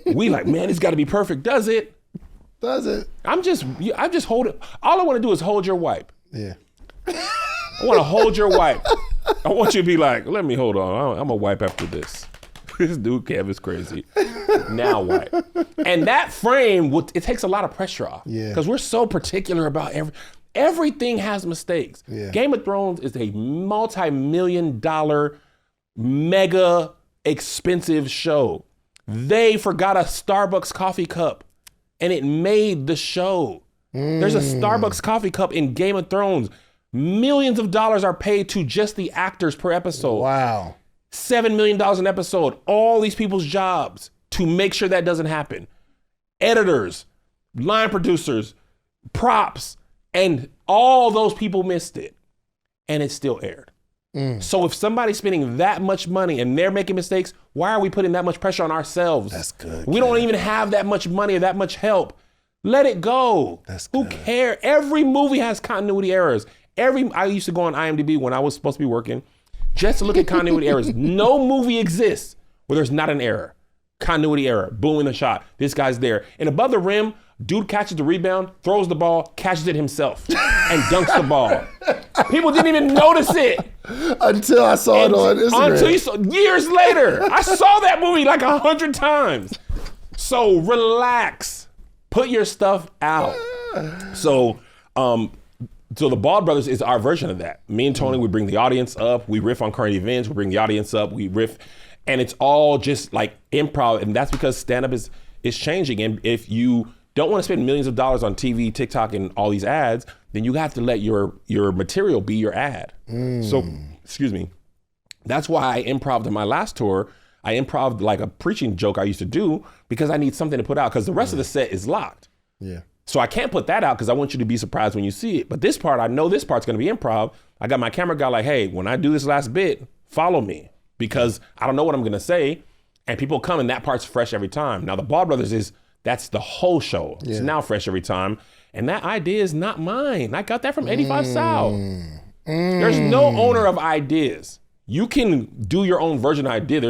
We like, man, it's got to be perfect. Does it? Does it? I'm just holding. All I want to do is hold your wipe. Yeah. I want to hold your wipe. I want you to be like, let me hold on. I'm going to wipe after this. This dude, Kev, is crazy. Now wipe. And that frame, it takes a lot of pressure off. Yeah. Because we're so particular about everything has mistakes. Yeah. Game of Thrones is a multi-million-dollar, mega expensive show. They forgot a Starbucks coffee cup and it made the show. There's a Starbucks coffee cup in Game of Thrones. Millions of dollars are paid to just the actors per episode. Wow. $7 million an episode. All these people's jobs to make sure that doesn't happen. Editors, line producers, props, and all those people missed it. And it still aired. So if somebody's spending that much money and they're making mistakes, why are we putting that much pressure on ourselves? That's good. We don't even have that much money or that much help. Let it go. That's good. Who cares? Every movie has continuity errors. I used to go on IMDb when I was supposed to be working just to look at continuity errors. No movie exists where there's not an error. Continuity error, boom in the shot. This guy's there. And above the rim, dude catches the rebound, throws the ball, catches it himself, and dunks the ball. People didn't even notice it. Until I saw it on Instagram. Until you saw, years later. I saw that movie like 100 times. So relax. Put your stuff out. So the Bald Brothers is our version of that. Me and Tony, we bring the audience up. We riff on current events. We bring the audience up. We riff. And it's all just like improv. And that's because stand-up is changing. And if you don't want to spend millions of dollars on TV, TikTok, and all these ads, then you have to let your material be your ad. So, excuse me. That's why I improv'd in my last tour. I improv'd like a preaching joke I used to do because I need something to put out because the rest of the set is locked. Yeah. So I can't put that out because I want you to be surprised when you see it. But this part, I know this part's going to be improv. I got my camera guy like, hey, when I do this last bit, follow me because I don't know what I'm going to say. And people come and that part's fresh every time. Now the Bald Brothers that's the whole show. Yeah. It's now fresh every time. And that idea is not mine. I got that from 85 South. There's no owner of ideas. You can do your own version of idea.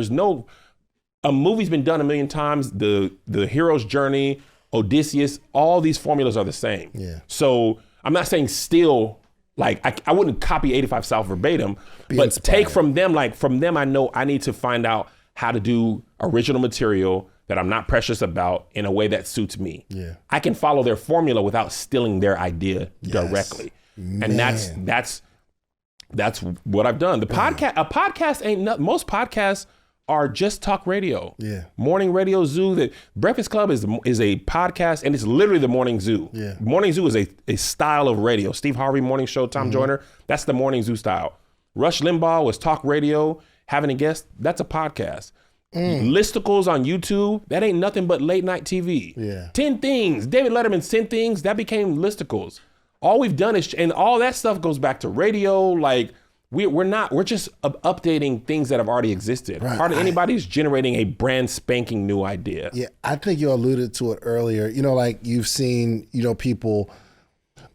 A movie's been done a million times. The hero's journey, Odysseus, all these formulas are the same. Yeah. So I'm not saying steal, like I wouldn't copy 85 South verbatim, but take from them, like from them I know I need to find out how to do original material that I'm not precious about in a way that suits me. Yeah. I can follow their formula without stealing their idea directly. Man. And that's what I've done. A podcast ain't nothing. Most podcasts are just talk radio. Yeah. Morning Radio Zoo. The Breakfast Club is a podcast and it's literally the Morning Zoo. Yeah. Morning Zoo is a style of radio. Steve Harvey Morning Show, Tom Joyner, that's the Morning Zoo style. Rush Limbaugh was talk radio, having a guest, that's a podcast. Listicles on YouTube, that ain't nothing but late night TV. Yeah. 10 Things, David Letterman's 10 Things, that became listicles. All we've done is, and all that stuff goes back to radio. Like we're just updating things that have already existed. Right. Hardly anybody's generating a brand spanking new idea. Yeah, I think you alluded to it earlier. Like you've seen, people,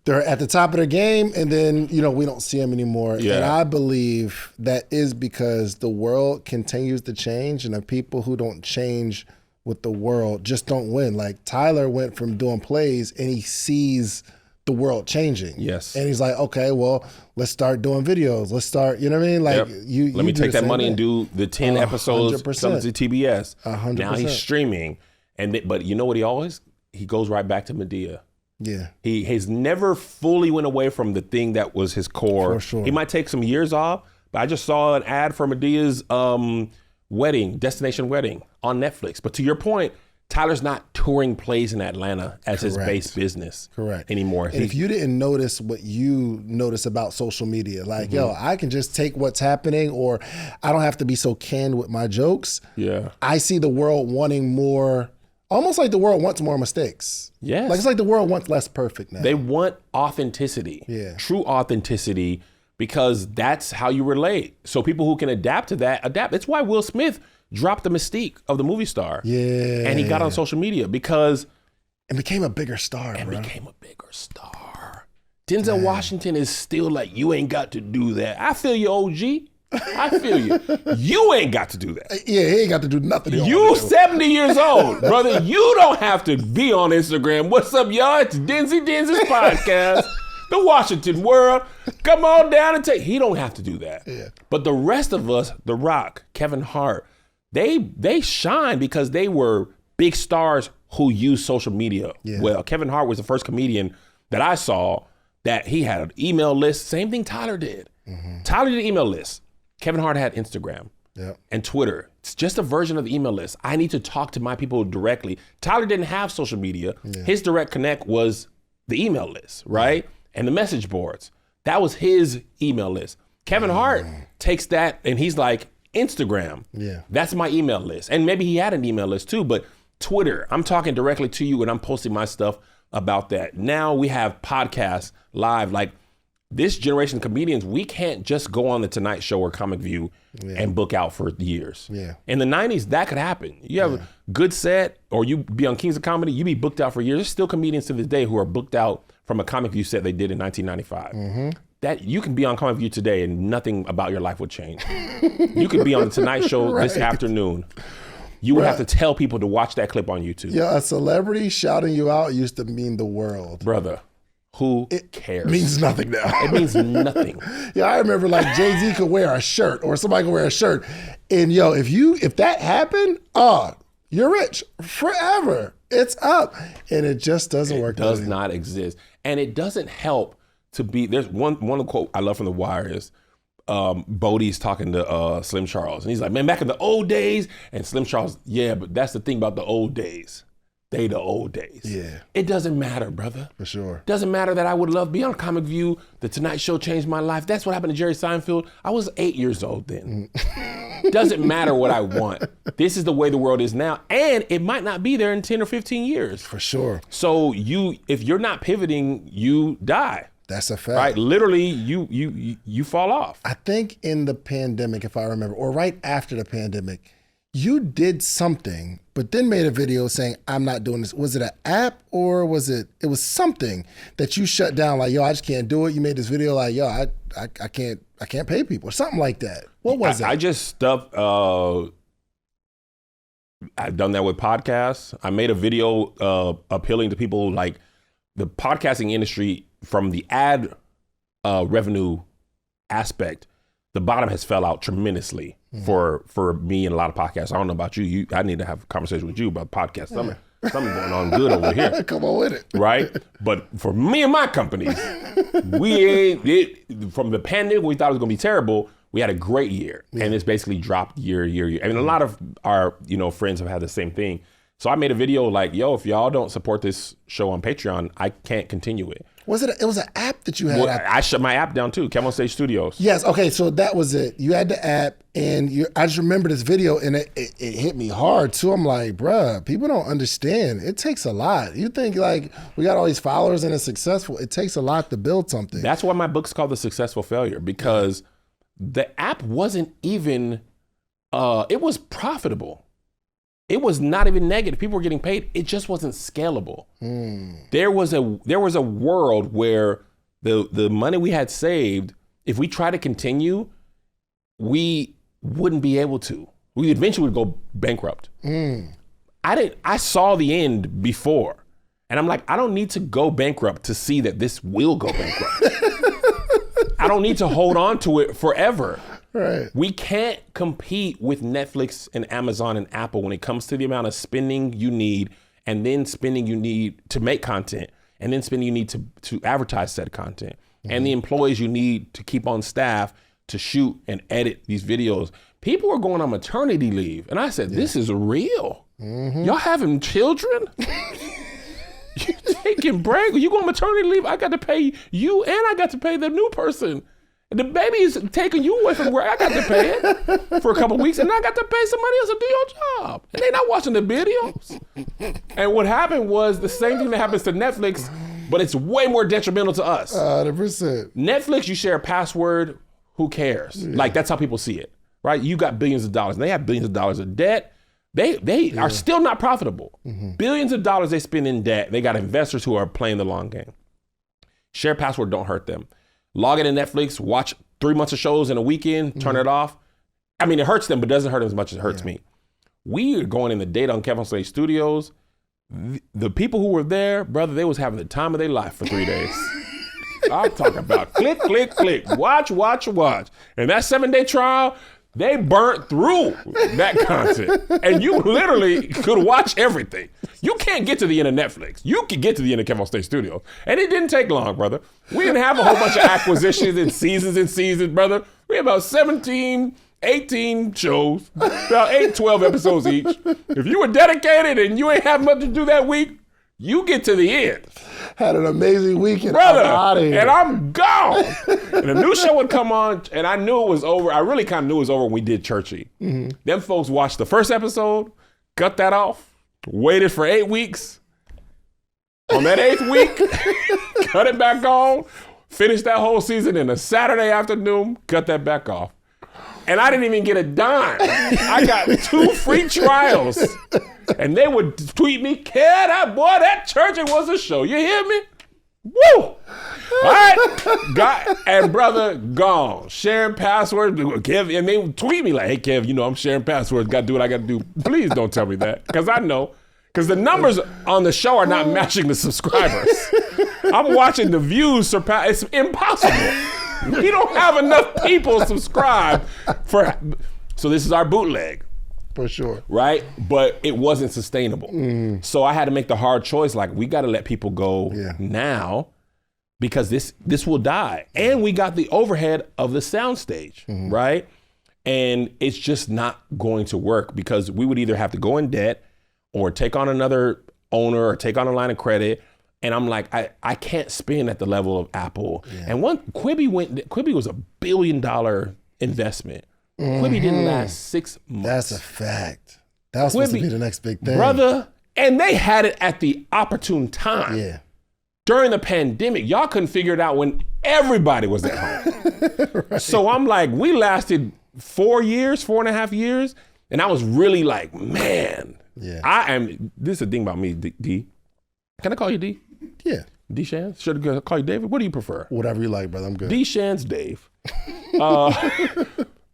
they're at the top of their game and then, we don't see them anymore. Yeah. And I believe that is because the world continues to change and the people who don't change with the world just don't win. Like Tyler went from doing plays and he sees the world changing. Yes. And he's like, okay, well, let's start doing videos. Let's start, you know what I mean? Like let me take that money and do the 10 episodes, some to TBS. 100%. Now he's streaming. But you know what he goes right back to Medea. Yeah. He has never fully went away from the thing that was his core. For sure. He might take some years off, but I just saw an ad for Medea's destination wedding on Netflix. But to your point, Tyler's not touring plays in Atlanta as his base business anymore. And if you didn't notice what you notice about social media, like, yo, I can just take what's happening, or I don't have to be so canned with my jokes. Yeah. I see the world wanting more, almost like the world wants more mistakes. Yes. Like, it's like the world wants less perfect now. They want authenticity. Yeah. True authenticity, because that's how you relate. So people who can adapt to that, adapt. That's why Will Smith dropped the mystique of the movie star. Yeah. And he got on social media because... And became a bigger star, Denzel Washington is still like, you ain't got to do that. I feel you, OG. I feel you. You ain't got to do that. Yeah, he ain't got to do nothing. You 70 years old, brother. You don't have to be on Instagram. What's up, y'all? It's Denzy's podcast. The Washington World. Come on down and take... He don't have to do that. Yeah. But the rest of us, The Rock, Kevin Hart, they shine because they were big stars who used social media. Yeah. Well, Kevin Hart was the first comedian that I saw that he had an email list. Same thing Tyler did. Tyler did an email list. Kevin Hart had Instagram and Twitter. It's just a version of the email list. I need to talk to my people directly. Tyler didn't have social media. Yeah. His direct connect was the email list, right? And the message boards. That was his email list. Kevin Hart takes that and he's like, Instagram. Yeah. That's my email list. And maybe he had an email list too, but Twitter, I'm talking directly to you and I'm posting my stuff about that. Now we have podcasts live. Like, this generation of comedians, we can't just go on the Tonight Show or Comic View and book out for years. Yeah. In the 90s, that could happen. You have a good set, or you be on Kings of Comedy, you be booked out for years. There's still comedians to this day who are booked out from a Comic View set they did in 1995. That you can be on Comic View today and nothing about your life would change. You could be on the Tonight Show this afternoon. You would have to tell people to watch that clip on YouTube. Yeah, a celebrity shouting you out used to mean the world. Brother, who cares? It means nothing now. It means nothing. Yeah, I remember like Jay-Z could wear a shirt, or somebody could wear a shirt. And yo, if that happened, you're rich forever. It's up. And it just doesn't work. It does not exist. And it doesn't help to be, there's one quote I love from The Wire is, Bodie's talking to Slim Charles. And he's like, man, back in the old days. And Slim Charles, yeah, but that's the thing about the old days. They the old days. Yeah. It doesn't matter, brother. For sure. Doesn't matter that I would love to be on Comic View. The Tonight Show changed my life. That's what happened to Jerry Seinfeld. I was 8 years old then. Doesn't matter what I want. This is the way the world is now. And it might not be there in 10 or 15 years. For sure. So if you're not pivoting, you die. That's a fact. Right? Literally, you fall off. I think in the pandemic, if I remember, or right after the pandemic, you did something, but then made a video saying, I'm not doing this. Was it an app, or was it was something that you shut down, like, yo, I just can't do it. You made this video like, yo, I can't pay people, or something like that. What was that? I just stuff, I've done that with podcasts. I made a video appealing to people, like the podcasting industry from the ad revenue aspect. The bottom has fell out tremendously for me and a lot of podcasts. I don't know about you. I need to have a conversation with you about podcasts. Something going on good over here. Come on with it. Right? But for me and my companies, from the pandemic, we thought it was going to be terrible. We had a great year, and it's basically dropped year. I mean, a lot of our friends have had the same thing. So I made a video like, yo, if y'all don't support this show on Patreon, I can't continue it. Was it? It was an app that you had. Well, I shut my app down too. KevonStage Studios. Yes. Okay. So that was it. You had the app, and I just remember this video, and it hit me hard too. I'm like, bruh, people don't understand. It takes a lot. You think like we got all these followers and it's successful. It takes a lot to build something. That's why my book's called The Successful Failure, because the app wasn't even. It was profitable. It was not even negative. People were getting paid. It just wasn't scalable. There was a world where the money we had saved, if we tried to continue, we wouldn't be able to. We eventually would go bankrupt. I saw the end before, and I'm like, I don't need to go bankrupt to see that this will go bankrupt. I don't need to hold on to it forever. Right. We can't compete with Netflix and Amazon and Apple when it comes to the amount of spending you need, and then spending you need to make content, and then spending you need to advertise said content, and the employees you need to keep on staff to shoot and edit these videos. People are going on maternity leave. And I said, this is real. Y'all having children? You taking break? You go on maternity leave? I got to pay you and I got to pay the new person. The baby is taking you away from where I got to pay it for a couple of weeks, and I got to pay somebody else to do your job. And they not watching the videos. And what happened was the same thing that happens to Netflix, but it's way more detrimental to us. 100%. Netflix, you share a password, who cares? Like, that's how people see it, right? You got billions of dollars, and they have billions of dollars of debt. They are still not profitable. Billions of dollars they spend in debt. They got investors who are playing the long game. Share password don't hurt them. Log in to Netflix, watch 3 months of shows in a weekend, turn it off. I mean, it hurts them, but doesn't hurt them as much as it hurts me. We are going in the data on KevonStage Studios. The people who were there, brother, they was having the time of their life for 3 days. I'm talking about click, click, click, watch. And that 7-day trial, they burnt through that content. And you literally could watch everything. You can't get to the end of Netflix. You can get to the end of KevonStage Studios. And it didn't take long, brother. We didn't have a whole bunch of acquisitions and seasons, brother. We had about 17, 18 shows, about 8, 12 episodes each. If you were dedicated and you ain't have much to do that week, you get to the end. Had an amazing weekend. Brother, I'm out of here. and I'm gone. And a new show would come on, and I knew it was over. I really kind of knew it was over when we did Churchy. Them folks watched the first episode, cut that off, waited for 8 weeks. On that 8th week, cut it back on, finished that whole season in a Saturday afternoon, cut that back off. And I didn't even get a dime. I got 2 free trials. And they would tweet me, that Churchy was a show. You hear me? Woo! All right. And brother, gone. Sharing passwords. Kev, and they would tweet me like, hey, Kev, I'm sharing passwords. Got to do what I got to do. Please don't tell me that. Because I know. Because the numbers on the show are not matching the subscribers. I'm watching the views surpass. It's impossible. We don't have enough people subscribe for. So this is our bootleg. For sure. Right? But it wasn't sustainable. So I had to make the hard choice. Like, we got to let people go now because this will die. And we got the overhead of the soundstage, right? And it's just not going to work because we would either have to go in debt or take on another owner or take on a line of credit. And I'm like, I can't spend at the level of Apple. And Quibi was $1 billion investment. Quibi didn't last 6 months. That's a fact. That was supposed to be the next big thing. Brother, and they had it at the opportune time. Yeah. During the pandemic, y'all couldn't figure it out when everybody was at home. Right. So I'm like, we lasted 4.5 years. And I was really like, man, this is the thing about me, D. Can I call you D? Yeah. D Shans? Should I call you David? What do you prefer? Whatever you like, brother. I'm good. D Shans Dave.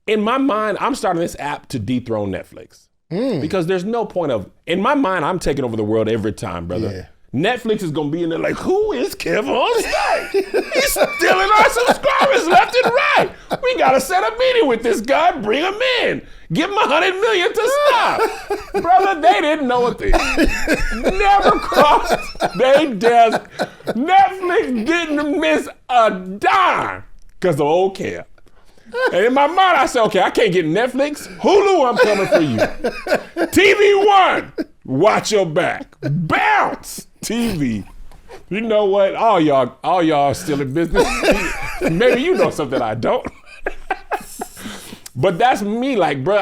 In my mind, I'm starting this app to dethrone Netflix. Because there's no point of, in my mind, I'm taking over the world every time, brother. Yeah. Netflix is going to be in there like, who is KevonStage? He's stealing our subscribers left and right. We got to set a meeting with this guy, bring him in. Give him $100 million to stop. Brother, they didn't know a thing. Never crossed their desk. Netflix didn't miss a dime because of old Kev. And in my mind, I said, okay, I can't get Netflix. Hulu, I'm coming for you. TV One, watch your back. Bounce, TV. You know what? All y'all still in business. Maybe you know something I don't. But that's me, like, bro,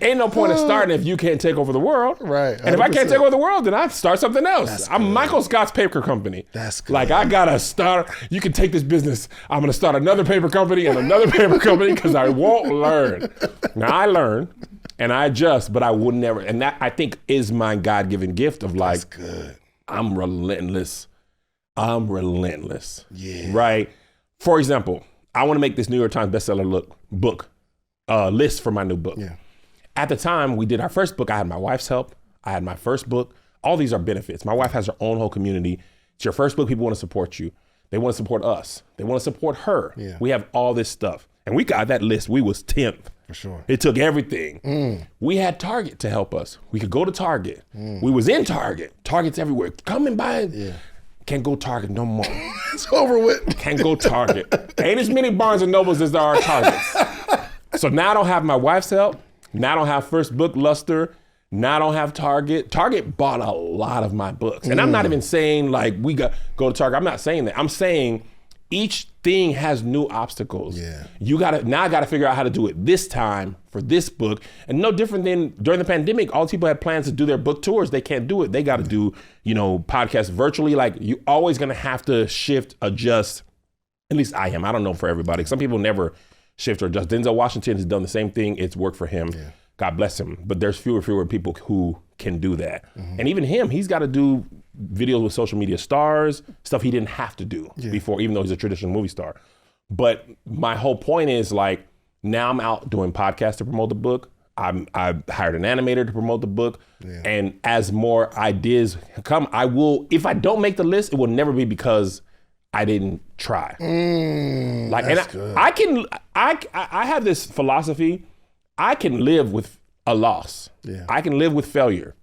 ain't no point in starting if you can't take over the world. Right. 100%. And if I can't take over the world, then I start something else. I'm Michael Scott's paper company. That's good. Like, I gotta start, you can take this business. I'm gonna start another paper company and another paper company because I won't learn. Now, I learn and I adjust, but I would never. And that, I think, is my God-given gift of like, that's good. I'm relentless. Yeah. Right? For example, I wanna make this New York Times bestseller book. List for my new book. Yeah. At the time we did our first book, I had my wife's help. I had my first book. All these are benefits. My wife has her own whole community. It's your first book. People want to support you. They want to support us. They want to support her. Yeah. We have all this stuff. And we got that list. We was 10th. For sure. It took everything. We had Target to help us. We could go to Target. We was in Target. Target's everywhere. Come and buy it. Yeah. Can't go Target no more. It's over with. Can't go Target. Ain't as many Barnes and Nobles as there are Targets. So now I don't have my wife's help. Now I don't have First Book Luster. Now I don't have Target. Target bought a lot of my books. And I'm not even saying like we got go to Target. I'm not saying that. I'm saying each thing has new obstacles. Yeah. I gotta figure out how to do it this time for this book. And no different than during the pandemic, all these people had plans to do their book tours. They can't do it. They gotta do, podcasts virtually. Like you always gonna have to shift, adjust. At least I am. I don't know for everybody. Some people never shift or adjust. Denzel Washington has done the same thing. It's worked for him. Yeah. God bless him. But there's fewer people who can do that. Mm-hmm. And even him, he's got to do videos with social media stars, stuff he didn't have to do before, even though he's a traditional movie star. But my whole point is like, now I'm out doing podcasts to promote the book. I've hired an animator to promote the book. Yeah. And as more ideas come, I will, if I don't make the list, it will never be because I didn't try. I have this philosophy. I can live with a loss. Yeah. I can live with failure.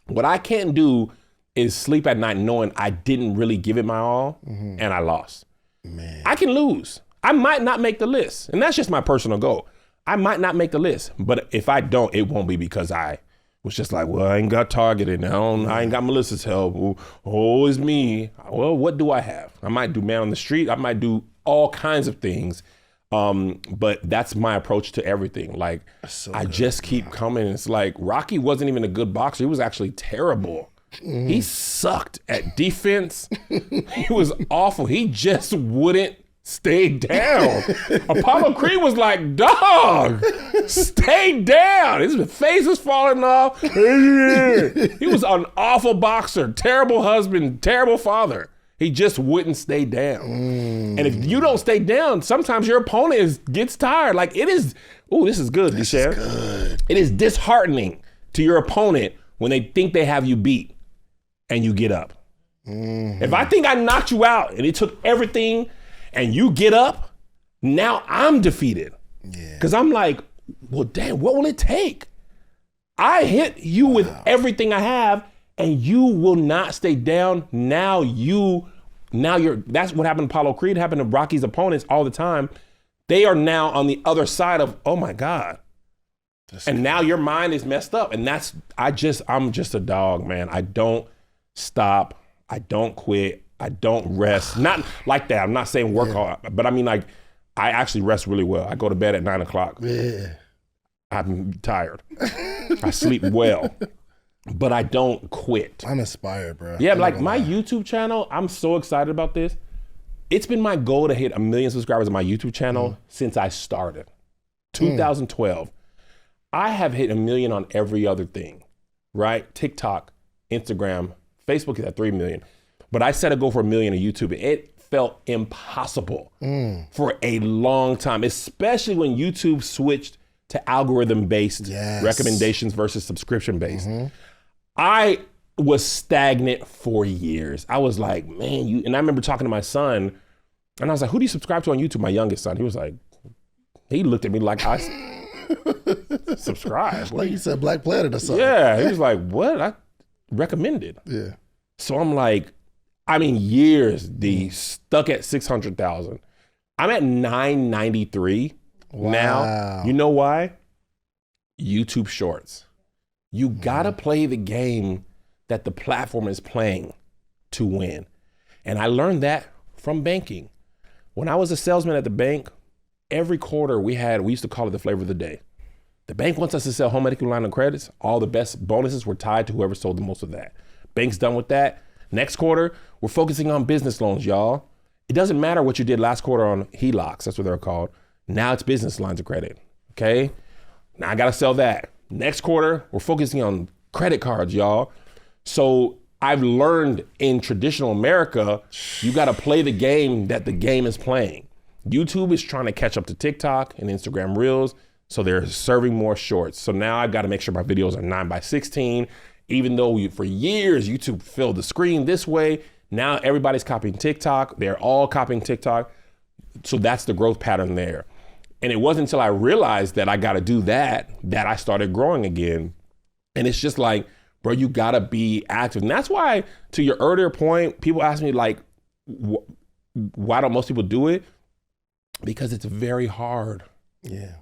What I can't do is sleep at night knowing I didn't really give it my all and I lost. Man. I can lose. I might not make the list. And that's just my personal goal. I might not make the list. But if I don't, it won't be because I was just like, well, I ain't got targeted now. I ain't got Melissa's help. Oh, it's me. Well, what do I have? I might do man on the street. I might do all kinds of things. But that's my approach to everything. Like, I just keep coming. It's like Rocky wasn't even a good boxer. He was actually terrible. He sucked at defense. He was awful. He just wouldn't stay down. Apollo Creed was like, dog, stay down. His face was falling off. He was an awful boxer, terrible husband, terrible father. He just wouldn't stay down. And if you don't stay down, sometimes your opponent gets tired. Like it is, this is good, Deshaun. It is disheartening to your opponent when they think they have you beat and you get up. If I think I knocked you out and it took everything and you get up, now I'm defeated. Because I'm like, well, damn, what will it take? I hit you with everything I have and you will not stay down. That's what happened to Apollo Creed, happened to Rocky's opponents all the time. They are now on the other side of, oh my God. Now your mind is messed up. And I'm just a dog, man. I don't stop. I don't quit. I don't rest. Not like that. I'm not saying work hard, but I mean like, I actually rest really well. I go to bed at 9:00. Yeah. I'm tired. I sleep well. But I don't quit. I'm inspired, bro. Yeah, like my YouTube channel, I'm so excited about this. It's been my goal to hit 1 million subscribers on my YouTube channel since I started. 2012. I have hit 1 million on every other thing, right? TikTok, Instagram, Facebook is at 3 million. But I set a goal for 1 million on YouTube. It felt impossible for a long time, especially when YouTube switched to algorithm-based recommendations versus subscription-based. I was stagnant for years. I was like, man, and I remember talking to my son and I was like, who do you subscribe to on YouTube? My youngest son. He was like, he looked at me like I subscribe. Like you said Black Planet or something. Yeah, he was like, what? I recommended. Yeah. So I'm like, years, stuck at 600,000. I'm at 993 now. You know why? YouTube Shorts. You gotta play the game that the platform is playing to win. And I learned that from banking. When I was a salesman at the bank, every quarter we used to call it the flavor of the day. The bank wants us to sell home equity line of credits. All the best bonuses were tied to whoever sold the most of that. Bank's done with that. Next quarter, we're focusing on business loans, y'all. It doesn't matter what you did last quarter on HELOCs, that's what they're called. Now it's business lines of credit, okay? Now I gotta sell that. Next quarter, we're focusing on credit cards, y'all. So I've learned in traditional America, you gotta play the game that the game is playing. YouTube is trying to catch up to TikTok and Instagram Reels, so they're serving more shorts. So now I've gotta make sure my videos are 9:16, even though for years, YouTube filled the screen this way. Now everybody's copying TikTok. They're all copying TikTok. So that's the growth pattern there. And it wasn't until I realized that I got to do that I started growing again. And it's just like bro, you gotta be active. And that's why, to your earlier point, people ask me like, why don't most people do it? Because it's very hard. Yeah.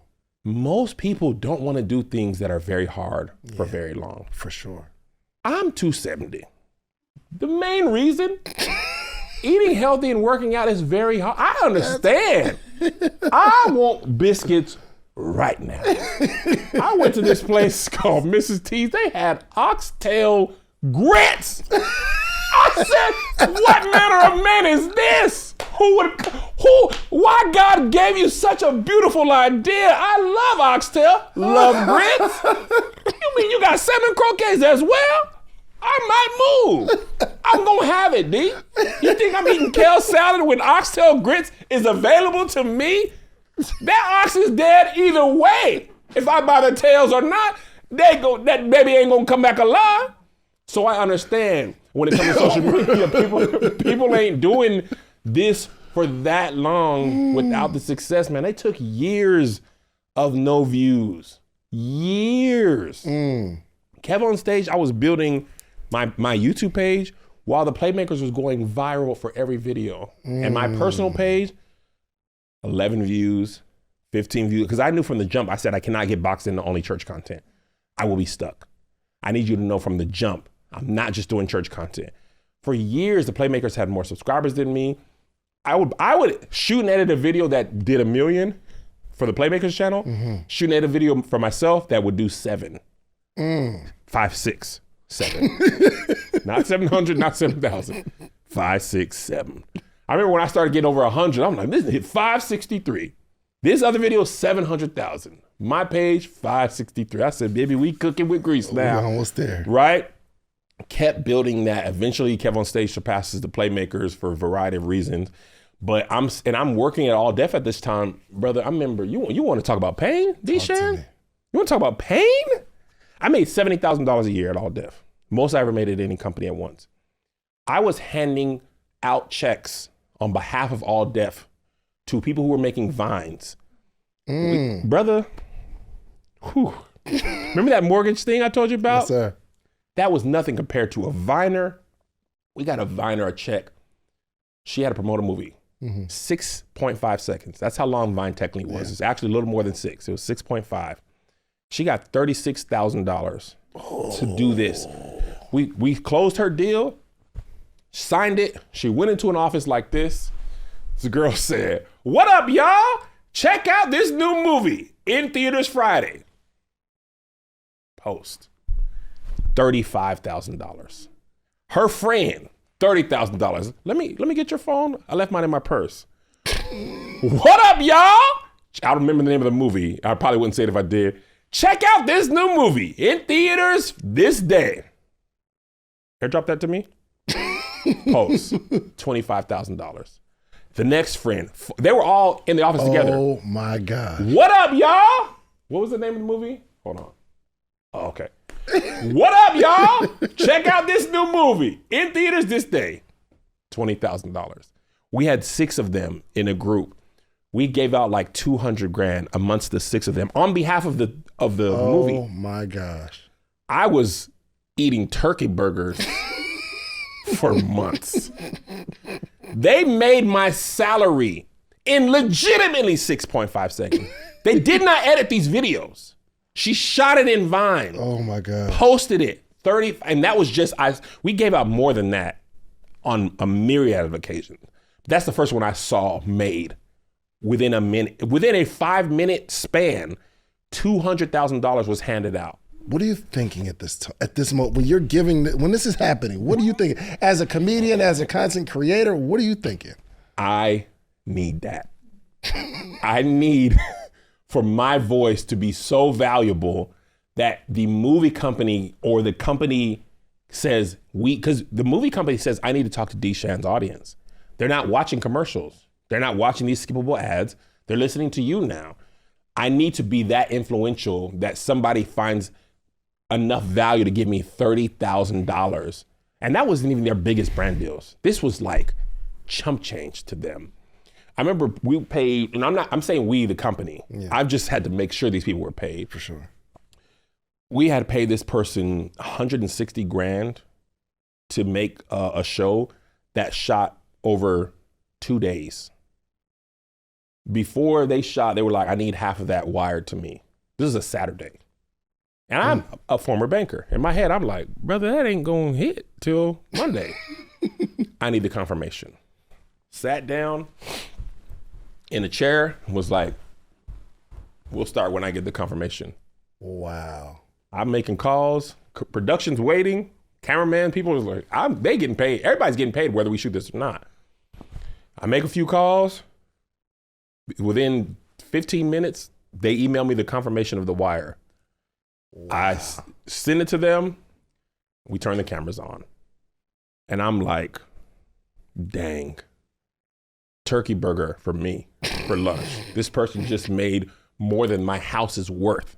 Most people don't want to do things that are very hard for very long. For sure. I'm 270. The main reason eating healthy and working out is very hard. I understand. I want biscuits right now. I went to this place called Mrs. T's. They had oxtail grits. I said, what manner of man is this? Why God gave you such a beautiful idea? I love oxtail, love grits. You mean you got salmon croquettes as well? I might move. I'm gonna have it, D. You think I'm eating kale salad when oxtail grits is available to me? That ox is dead either way. If I buy the tails or not, that baby ain't gonna come back alive. So I understand when it comes to social media, people ain't doing this for that long without the success, man. They took years of no views. Years. KevonStage, I was building my YouTube page while the Playmakers was going viral for every video. And my personal page, 11 views, 15 views. Because I knew from the jump, I said I cannot get boxed into only church content. I will be stuck. I need you to know from the jump, I'm not just doing church content. For years, the Playmakers had more subscribers than me. I would shoot and edit a video that did 1 million for the Playmakers channel, shoot and edit a video for myself that would do 7, 5, 6, 7. Not 700, not 7,000. 5, 6, 7. I remember when I started getting over 100, I'm like, this hit 563. This other video, 700,000. My page, 563. I said, baby, we cooking with grease now. We're almost there. Right? Kept building that. Eventually, KevonStage surpasses the Playmakers for a variety of reasons. But I'm working at All Def at this time. Brother, I remember, you want to talk about pain, D-Shan? You want to talk about pain? I made $70,000 a year at All Def. Most I ever made at any company at once. I was handing out checks on behalf of All Def to people who were making vines. Brother, remember that mortgage thing I told you about? Yes, sir. That was nothing compared to a Viner. We got a Viner a check. She had to promote a movie. 6.5 seconds. That's how long Vine technically was. It's actually a little more than 6. It was 6.5. She got $36,000 to do this. We closed her deal, signed it. She went into an office like this. The girl said, "What up, y'all? Check out this new movie in theaters Friday." Post. $35,000. Her friend, $30,000. Let me get your phone. I left mine in my purse. What up, y'all? I don't remember the name of the movie. I probably wouldn't say it if I did. Check out this new movie in theaters this day. Airdrop that to me. Post. $25,000. The next friend, they were all in the office together. Oh my God. What up, y'all? What was the name of the movie? Hold on. Oh, okay. What up, y'all? Check out this new movie in theaters this day. $20,000. We had 6 of them in a group. We gave out like $200,000 amongst the 6 of them on behalf of the movie. Oh my gosh. I was eating turkey burgers for months. They made my salary in legitimately 6.5 seconds. They did not edit these videos. She shot it in Vine. Oh my God. Posted it. 30, and that was just, we gave out more than that on a myriad of occasions. That's the first one I saw made within a 5-minute span. $200,000 was handed out. What are you thinking at this moment when you're when this is happening? What are you thinking as a comedian, as a content creator? What are you thinking? I need that. I need for my voice to be so valuable that the movie company or the company says because the movie company says I need to talk to D-Shan's audience. They're not watching commercials. They're not watching these skippable ads. They're listening to you now. I need to be that influential that somebody finds enough value to give me $30,000. And that wasn't even their biggest brand deals. This was like chump change to them. I remember we paid, and I'm saying we, the company. Yeah. I've just had to make sure these people were paid. For sure. we had to pay this person 160 grand to make a show that shot over 2 days. Before they shot, they were like, I need half of that wired to me. This is a Saturday. And I'm a former banker. In my head, I'm like, brother, that ain't gonna hit till Monday. I need the confirmation. Sat down in a chair, was like, we'll start when I get the confirmation. Wow. I'm making calls, production's waiting, cameraman, people is like, they getting paid. Everybody's getting paid whether we shoot this or not. I make a few calls. Within 15 minutes, they email me the confirmation of the wire. Wow. I send it to them. We turn the cameras on. And I'm like, dang. Turkey burger for me for lunch. This person just made more than my house is worth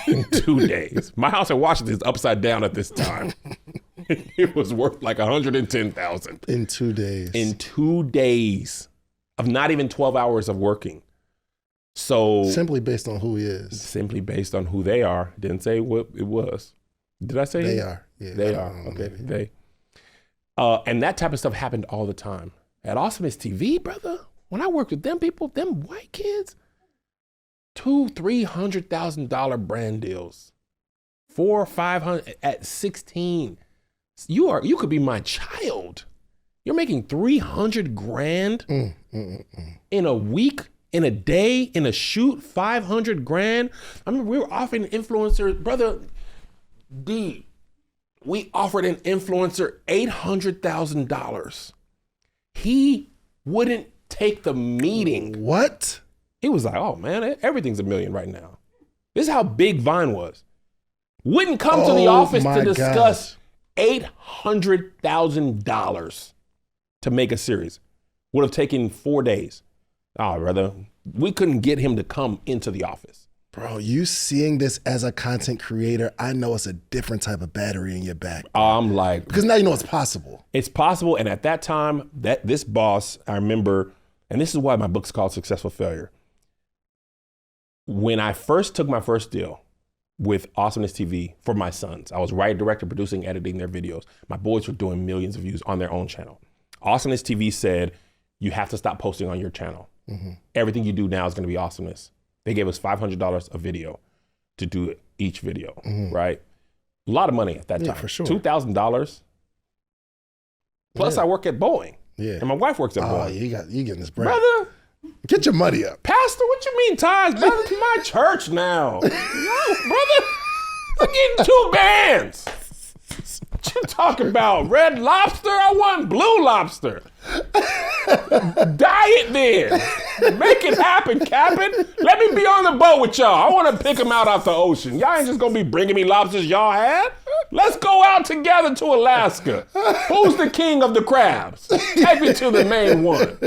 in 2 days. My house in Washington is upside down at this time. It was worth like $110,000. In 2 days. In 2 days of not even 12 hours of working. So simply based on who he is. Simply based on who they are. Didn't say what it was. Did I say they are? Yeah, they are. Okay, they. And that type of stuff happened all the time. At Awesomeness TV, brother, when I worked with them people, them white kids, $200,000-$300,000 brand deals, $400,000 or $500,000 at 16. You could be my child. You're making $300,000 in a week, in a day, in a shoot, $500,000. I mean, we were offering influencers, brother D. We offered an influencer $800,000. He wouldn't take the meeting. What? He was like, oh man, everything's $1 million right now. This is how big Vine was. Wouldn't come to the office to discuss $800,000 to make a series. Would have taken 4 days. Oh, brother, we couldn't get him to come into the office. Bro, you seeing this as a content creator, I know it's a different type of battery in your back. I'm like, because now you know it's possible. It's possible, and at that time, this boss, I remember, and this is why my book's called Successful Failure. When I first took my first deal with Awesomeness TV for my sons, I was writer, director, producing, editing their videos. My boys were doing millions of views on their own channel. Awesomeness TV said, you have to stop posting on your channel. Mm-hmm. Everything you do now is gonna be awesomeness. They gave us $500 a video to do each video, right? A lot of money at that time. For sure. $2,000. Plus I work at Boeing. Yeah. And my wife works at Boeing. Oh, you getting this brand. Brother. Get your money up. Pastor, what you mean ties, brother? It's my church now. No, brother, I'm getting 2 bands. What you talking about? Red Lobster? I want Blue Lobster. Diet then. Make it happen, Captain. Let me be on the boat with y'all. I want to pick them out off the ocean. Y'all ain't just going to be bringing me lobsters y'all had. Let's go out together to Alaska. Who's the king of the crabs? Take me to the main one.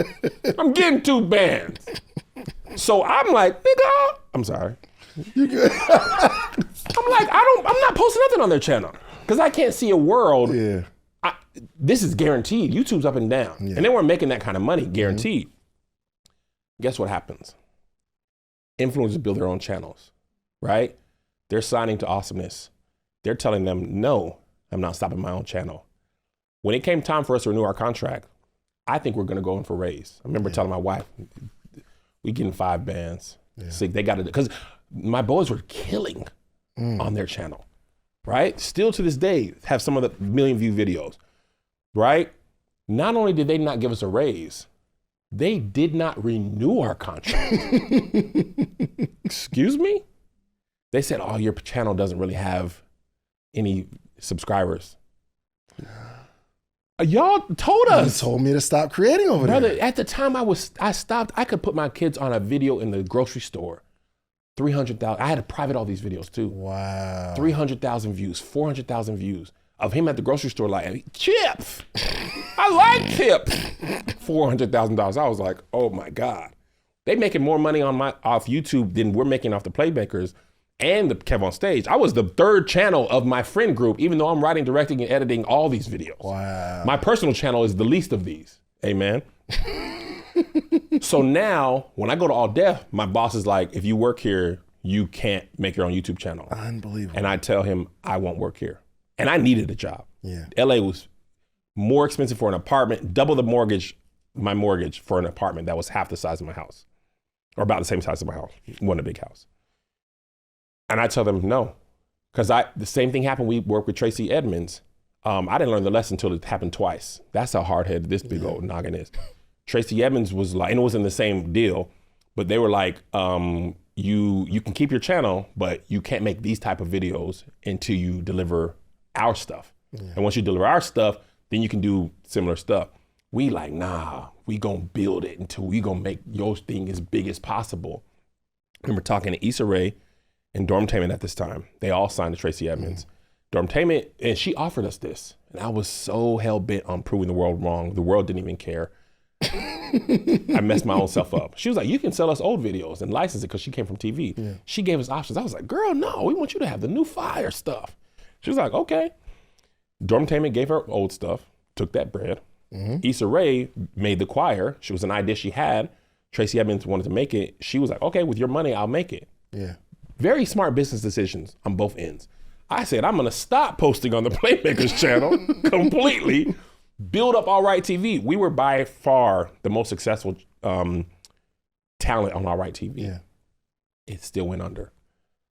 I'm getting 2 bands. So I'm like, nigga, I'm sorry. You good? I'm like, I'm not posting nothing on their channel. Because I can't see a world. Yeah. This is guaranteed. YouTube's up and down. Yeah. And they weren't making that kind of money, guaranteed. Guess what happens? Influencers build their own channels, right? They're signing to Awesomeness. They're telling them, no, I'm not stopping my own channel. When it came time for us to renew our contract, I think we're gonna go in for raise. I remember telling my wife, we getting 5 bands. So they got it, because my boys were killing on their channel. Right? Still to this day, have some of the 1 million view videos, right? Not only did they not give us a raise, they did not renew our contract. Excuse me? They said, oh, your channel doesn't really have any subscribers. Y'all told us. You told me to stop creating over there. Brother, at the time I stopped, I could put my kids on a video in the grocery store. 300,000. I had to private all these videos too. Wow. 300,000 views, 400,000 views of him at the grocery store like, chips. I like chips. $400,000. I was like, oh my God. They making more money off YouTube than we're making off the Playmakers and the KevonStage. I was the 3rd channel of my friend group, even though I'm writing, directing, and editing all these videos. Wow. My personal channel is the least of these. Amen. So now, when I go to All Def, my boss is like, if you work here, you can't make your own YouTube channel. Unbelievable. And I tell him, I won't work here. And I needed a job. Yeah. LA was more expensive for an apartment, double my mortgage for an apartment that was half the size of my house, or about the same size as my house, wasn't a big house. And I tell them no, because the same thing happened. We worked with Tracy Edmonds. I didn't learn the lesson until it happened twice. That's how hard-headed this big old noggin is. Tracy Edmonds was like, and it wasn't the same deal, but they were like, you can keep your channel, but you can't make these type of videos until you deliver our stuff. Yeah. And once you deliver our stuff, then you can do similar stuff. We like, nah, we gonna build it until we gonna make your thing as big as possible. I remember talking to Issa Rae and Dormtainment at this time. They all signed to Tracy Edmonds. Dormtainment, and she offered us this. And I was so hell-bent on proving the world wrong. The world didn't even care. I messed my own self up. She was like, you can sell us old videos and license it, because she came from TV. Yeah. She gave us options. I was like, girl, no, we want you to have the new fire stuff. She was like, okay. Dormtainment gave her old stuff, took that bread. Issa Rae made The Choir. She was an idea she had. Tracy Edmonds wanted to make it. She was like, okay, with your money, I'll make it. Yeah. Very smart business decisions on both ends. I said, I'm gonna stop posting on the Playmakers channel completely, build up All Right TV. We were by far the most successful talent on All Right TV. Yeah. It still went under.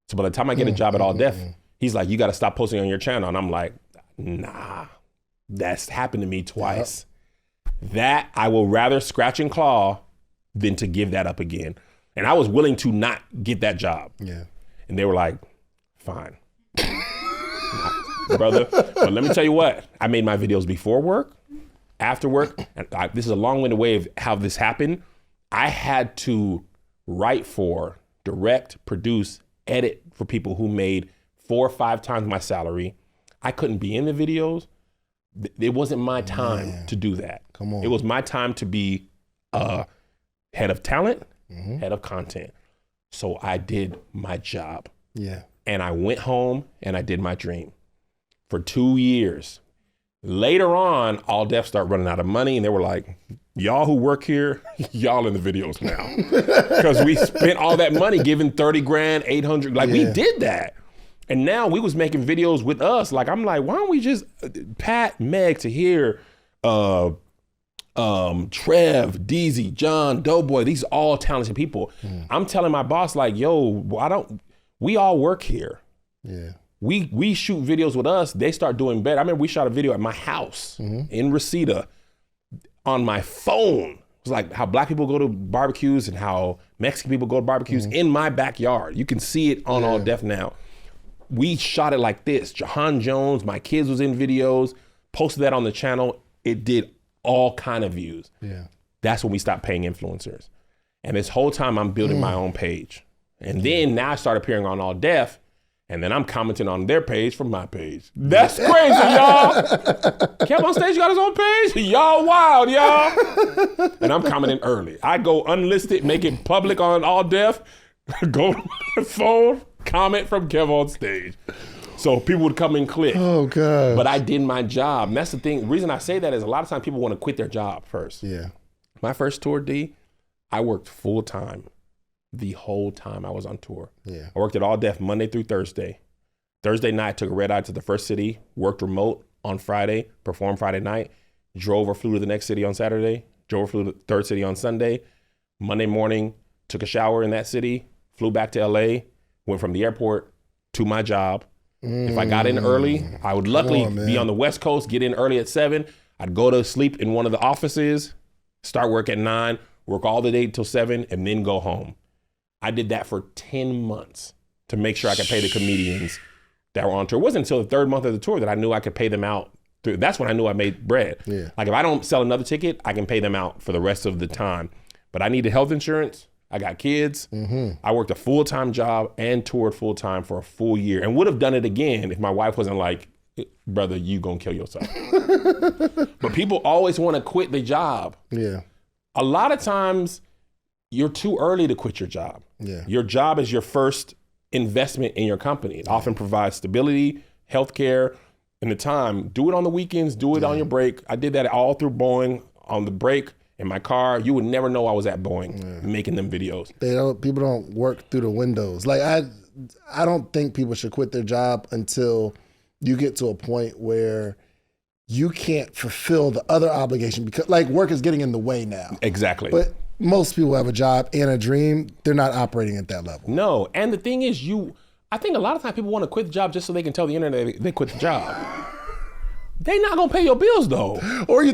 So by the time I get a job at All Def, he's like, you gotta stop posting on your channel. And I'm like, nah, that's happened to me twice. Yep. That I will rather scratch and claw than to give that up again. And I was willing to not get that job. Yeah. And they were like, fine. Brother, but let me tell you what, I made my videos before work, after work, and this is a long-winded way of how this happened. I had to write for, direct, produce, edit for people who made 4 or 5 times my salary. I couldn't be in the videos. It wasn't my time to do that. Come on. It was my time to be head of talent, head of content. So I did my job. Yeah. And I went home and I did my dream for 2 years. Later on, All Def started running out of money, and they were like, y'all who work here, y'all in the videos now. Because we spent all that money giving 30 grand, 800, we did that. And now we was making videos with us. Like, I'm like, why don't we just, Pat, Meg, Tahir, Trev, Deezy, John, Doughboy, these are all talented people. I'm telling my boss, like, yo, we all work here. Yeah. We shoot videos with us. They start doing better. I remember we shot a video at my house in Reseda on my phone. It was like how Black people go to barbecues and how Mexican people go to barbecues in my backyard. You can see it on All Def now. We shot it like this. Jahan Jones, my kids was in videos, posted that on the channel. It did all kind of views. Yeah. That's when we stopped paying influencers. And this whole time I'm building my own page. And then now I started appearing on All Def, and then I'm commenting on their page from my page. That's crazy, y'all. KevonStage got his own page? Y'all wild, y'all. And I'm commenting early. I go unlisted, make it public on All Def, go to my phone, comment from KevonStage. So people would come and click. Oh, God. But I did my job. And that's the thing. The reason I say that is a lot of times people want to quit their job first. Yeah. My first tour, D, I worked full time. The whole time I was on tour. Yeah. I worked at All Def Monday through Thursday. Thursday night, took a red eye to the first city, worked remote on Friday, performed Friday night, drove or flew to the next city on Saturday, drove or flew to the third city on Sunday. Monday morning, took a shower in that city, flew back to LA, went from the airport to my job. If I got in early, I would luckily be on the West Coast, get in early at 7. I'd go to sleep in one of the offices, start work at 9, work all the day till 7, and then go home. I did that for 10 months to make sure I could pay the comedians that were on tour. It wasn't until the 3rd month of the tour that I knew I could pay them out. That's when I knew I made bread. Yeah. Like if I don't sell another ticket, I can pay them out for the rest of the time. But I needed health insurance. I got kids. I worked a full-time job and toured full-time for a full year and would have done it again if my wife wasn't like, brother, you gonna kill yourself. But people always want to quit the job. Yeah. A lot of times you're too early to quit your job. Yeah. Your job is your first investment in your company. It often provides stability, healthcare, and the time. Do it on the weekends, do it on your break. I did that all through Boeing on the break in my car. You would never know I was at Boeing making them videos. People don't work through the windows. Like I don't think people should quit their job until you get to a point where you can't fulfill the other obligation, because like work is getting in the way now. Exactly. But most people have a job and a dream. They're not operating at that level. No. And the thing is, I think a lot of times people want to quit the job just so they can tell the internet they quit the job. They not gonna pay your bills though. Or you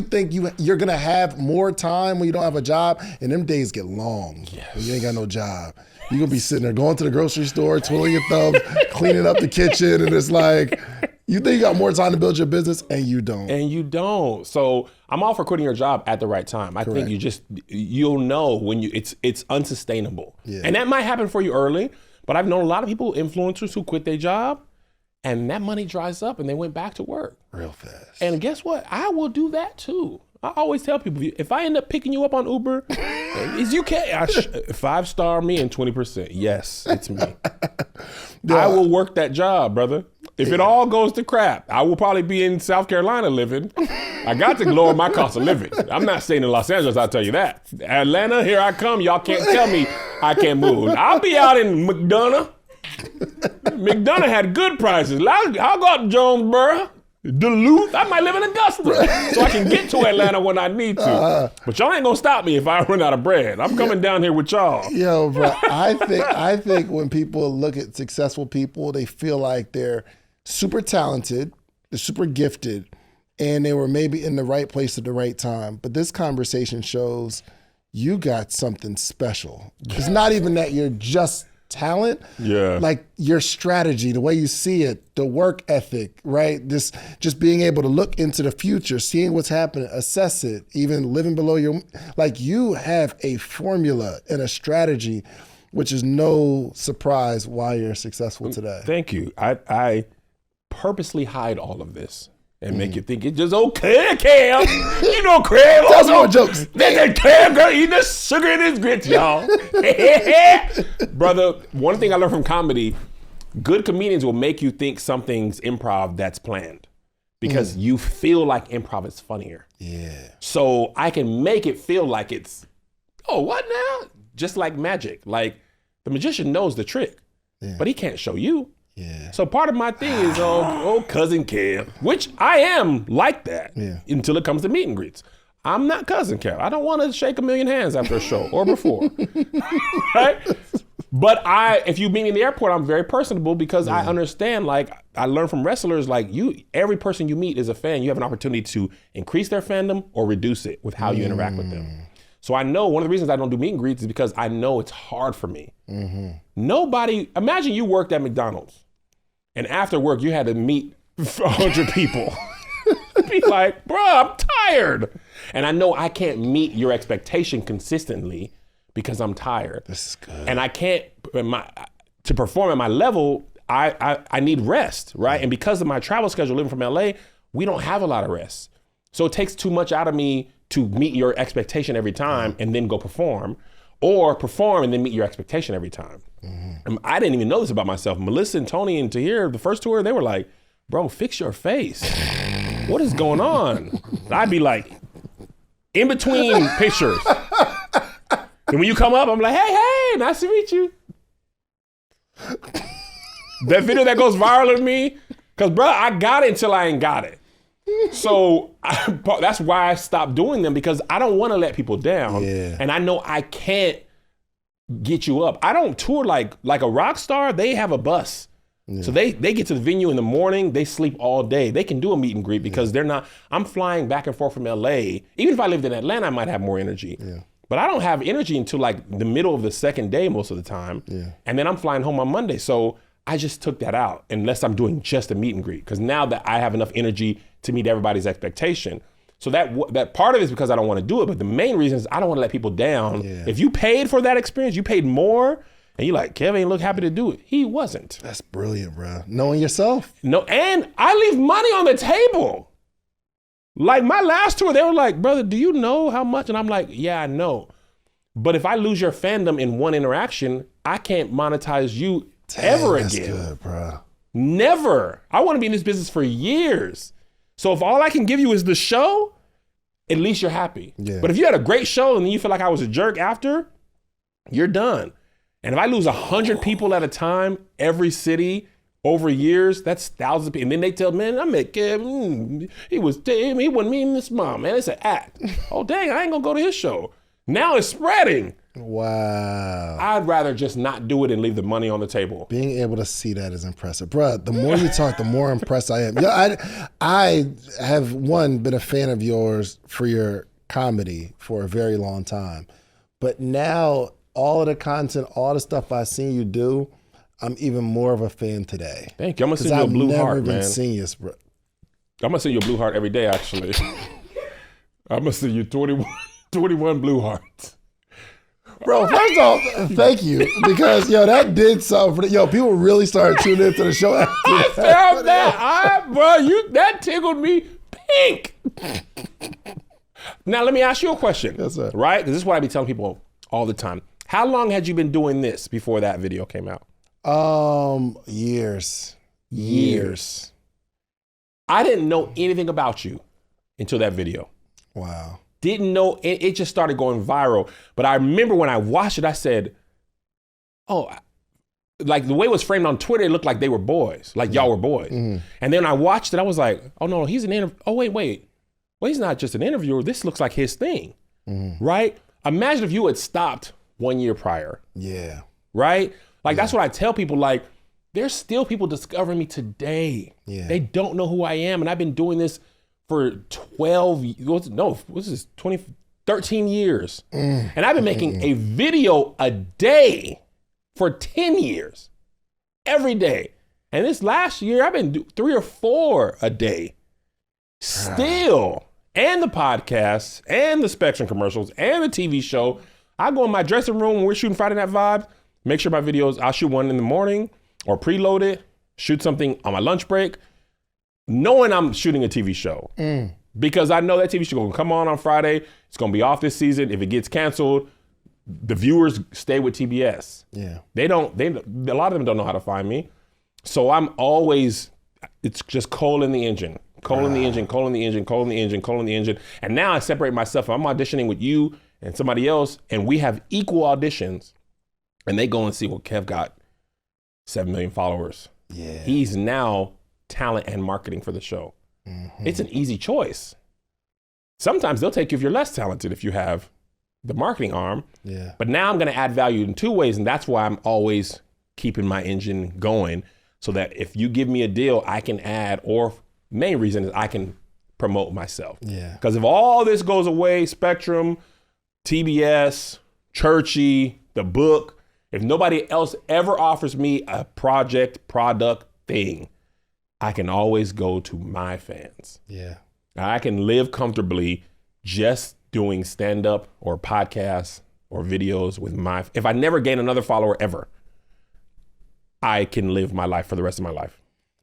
think you're gonna have more time when you don't have a job, and them days get long. Yes. When you ain't got no job. You're gonna be sitting there going to the grocery store, twiddling your thumbs, cleaning up the kitchen, and it's like, you think you got more time to build your business, and you don't. And you don't. So I'm all for quitting your job at the right time. I think you'll know when it's unsustainable. Yeah. And that might happen for you early, but I've known a lot of people, influencers, who quit their job and that money dries up and they went back to work. Real fast. And guess what? I will do that too. I always tell people, if I end up picking you up on Uber, is you can 5-star me and 20%. Yes, it's me. I will work that job, brother. If it all goes to crap, I will probably be in South Carolina living. I got to lower my cost of living. I'm not staying in Los Angeles, I'll tell you that. Atlanta, here I come. Y'all can't tell me I can't move. I'll be out in McDonough. McDonough had good prices. I'll go out to Jonesboro, Duluth. I might live in Augusta so I can get to Atlanta when I need to. But y'all ain't gonna stop me if I run out of bread. I'm coming down here with y'all. Yo, bro, I think when people look at successful people, they feel like they're super talented, they're super gifted, and they were maybe in the right place at the right time. But this conversation shows you got something special. It's not even that you're just talent, like your strategy, the way you see it, the work ethic, right? Just being able to look into the future, seeing what's happening, assess it, even living below your, like you have a formula and a strategy, which is no surprise why you're successful today. Thank you. I purposely hide all of this and make you think it's just okay, Cam. You know, Cam. Tell some more jokes. That Cam girl eating the sugar in his grits, y'all. Brother, one thing I learned from comedy, good comedians will make you think something's improv that's planned because you feel like improv is funnier. Yeah. So I can make it feel like it's, oh, what now? Just like magic. Like the magician knows the trick, but he can't show you. Yeah. So part of my thing is, cousin Kev, which I am like that until it comes to meet and greets. I'm not cousin Kev. I don't want to shake a million hands after a show or before, right? But if you meet me in the airport, I'm very personable because I understand, like I learned from wrestlers, like every person you meet is a fan. You have an opportunity to increase their fandom or reduce it with how you interact with them. So I know one of the reasons I don't do meet and greets is because I know it's hard for me. Nobody, imagine you worked at McDonald's. And after work, you had to meet 100 people. Be like, bro, I'm tired. And I know I can't meet your expectation consistently because I'm tired. This is good. And I can't, to perform at my level, I need rest, right? And because of my travel schedule living from LA, we don't have a lot of rest. So it takes too much out of me to meet your expectation every time and then go perform, or perform and then meet your expectation every time. I didn't even know this about myself. Melissa and Tony and Tahir, the first tour, they were like, bro, fix your face. What is going on? I'd be like, in between pictures. And when you come up, I'm like, hey, nice to meet you. That video that goes viral of me, because bro, I got it until I ain't got it. So that's why I stopped doing them, because I don't want to let people down. And I know I can't get you up. I don't tour like a rock star. They have a bus. So they get to the venue in the morning, they sleep all day. They can do a meet and greet because I'm flying back and forth from LA. Even if I lived in Atlanta, I might have more energy. But I don't have energy until like the middle of the second day most of the time. And then I'm flying home on Monday. So I just took that out unless I'm doing just a meet and greet, because now that I have enough energy to meet everybody's expectation. So that part of it is because I don't want to do it, but the main reason is I don't want to let people down. If you paid for that experience, you paid more, and you're like, Kevin ain't look happy to do it. He wasn't. That's brilliant, bro. Knowing yourself. No, and I leave money on the table. Like my last tour, they were like, brother, do you know how much? And I'm like, yeah, I know. But if I lose your fandom in one interaction, I can't monetize you ever again. That's good, bro. Never. I want to be in this business for years. So if all I can give you is the show, at least you're happy. Yeah. But if you had a great show and then you feel like I was a jerk after, you're done. And if I lose 100 people at a time, every city over years, that's thousands of people. And then they tell, man, I met Kev, he wasn't me and this mom, man, it's an act. Oh, dang, I ain't gonna go to his show. Now it's spreading. Wow. I'd rather just not do it and leave the money on the table. Being able to see that is impressive. Bruh, the more you talk, the more impressed I am. Yeah, I have, been a fan of yours for your comedy for a very long time. But now, all of the content, all the stuff I've seen you do, I'm even more of a fan today. Thank you. I'm going to send you a blue heart, man. I've never been seniors, bro. I'm going to send you a blue heart every day, actually. I'm going to send you 21 blue hearts. Bro, first off, thank you, because that did something. People really started tuning into the show after that. That tickled me pink. Now let me ask you a question. Yes, sir. Right? Because this is what I be telling people all the time. How long had you been doing this before that video came out? Years. I didn't know anything about you until that video. Wow. Didn't know, it just started going viral. But I remember when I watched it, I said, oh, like the way it was framed on Twitter, it looked like they were boys, like y'all were boys. Mm-hmm. And then I watched it, I was like, oh no, he's an interviewer. Oh wait. Well, he's not just an interviewer. This looks like his thing, right? Imagine if you had stopped 1 year prior. Yeah. Right? Like that's what I tell people, like there's still people discovering me today. Yeah. They don't know who I am. And I've been doing this for 13 years. And I've been making a video a day for 10 years, every day. And this last year, I've been 3 or 4 a day. Still, and the podcasts, and the Spectrum commercials, and the TV show. I go in my dressing room when we're shooting Friday Night Vibes, make sure my videos, I'll shoot one in the morning or preload it, shoot something on my lunch break, knowing I'm shooting a TV show. Because I know that TV show gonna come on Friday. It's gonna be off this season. If it gets canceled, the viewers stay with TBS. Yeah. A lot of them don't know how to find me. So I'm always, it's just coal in the engine. And now I separate myself. I'm auditioning with you and somebody else, and we have equal auditions. And they go and see, well, Kev got 7 million followers. Yeah. He's now talent and marketing for the show. It's an easy choice. Sometimes they'll take you if you're less talented, if you have the marketing arm. Yeah. But now I'm going to add value in 2 ways. And that's why I'm always keeping my engine going, so that if you give me a deal, I can add, or main reason is I can promote myself. Yeah. Because if all this goes away, Spectrum, TBS, Churchy, the book, if nobody else ever offers me a product thing, I can always go to my fans. Yeah. I can live comfortably just doing stand-up or podcasts or videos with if I never gain another follower ever, I can live my life for the rest of my life.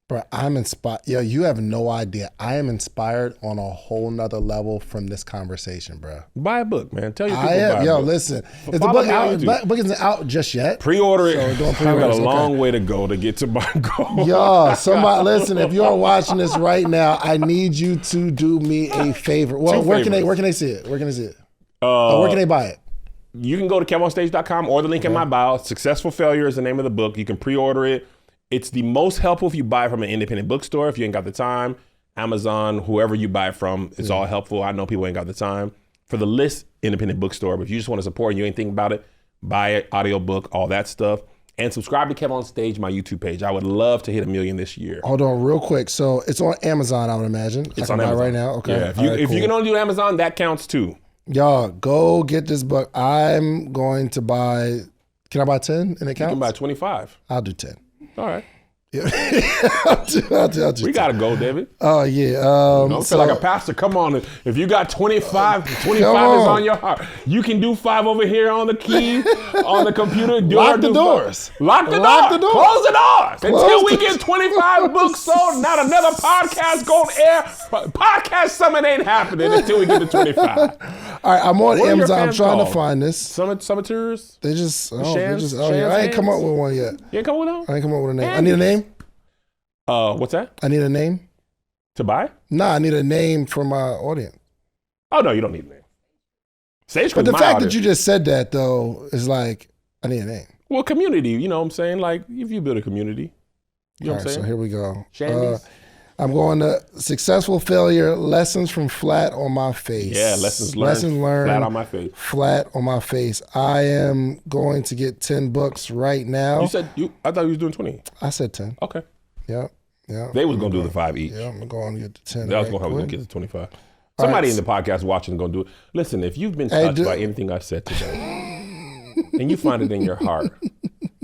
Bro, I'm inspired. Yo, you have no idea. I am inspired on a whole nother level from this conversation, bro. Buy a book, man. Tell your people to buy a book. Listen. Is the book out? The book isn't out just yet. Pre-order it. I've got a long way to go to get to my goal. Yo, somebody, listen, if you're watching this right now, I need you to do me a favor. Well, where can they see it? Where can they see it? Where can they buy it? You can go to KevonStage.com or the link in my bio. Successful Failure is the name of the book. You can pre-order it. It's the most helpful if you buy from an independent bookstore. If you ain't got the time, Amazon, whoever you buy from, it's all helpful. I know people ain't got the time for the list independent bookstore, but if you just want to support and you ain't thinking about it, buy it, audiobook, all that stuff. And subscribe to KevonStage, my YouTube page. I would love to hit 1 million this year. Hold on real quick. So it's on Amazon, I would imagine. It's on Amazon right now. Okay. Yeah, if you can only do Amazon, that counts too. Y'all, go get this book. I'm going to buy, can I buy 10 and it counts? You can buy 25. I'll do 10. All right. Yeah. I'll do we got to go, David. Oh, yeah. Don't feel like a pastor. Come on. If you got 25 is on your heart. You can do 5 over here on the keys, on the computer. Lock the doors. Lock the doors. Close the doors. Until we get 25 books sold, not another podcast going air. Podcast summit ain't happening until we get to 25. All right, I'm on Amazon. I'm trying to find this. Summiters? They just, Shans I ain't come up with one yet. You ain't come up with one? I ain't come up with a name. I need a name. What's that? I need a name. To buy? Nah, I need a name for my audience. Oh, no, you don't need a name. Stagecoach But the my fact audience. that you just said that, though, is like, I need a name. Well, community, you know what I'm saying? Like, if you build a community, you know All what I'm right, saying? so here we go. Shandy's? I'm going to successful failure, lessons from flat on my face. Yeah, lessons learned flat on my face. Flat on my face. I am going to get 10 books right now. You said, I thought you was doing 20. I said 10. Okay. Yeah. They was going to do the 5 each. Yeah, I'm going to get the 10. That was right going to quick. get to 25. Somebody right. in the podcast watching is going to do it. Listen, if you've been touched by anything I said today and you find it in your heart,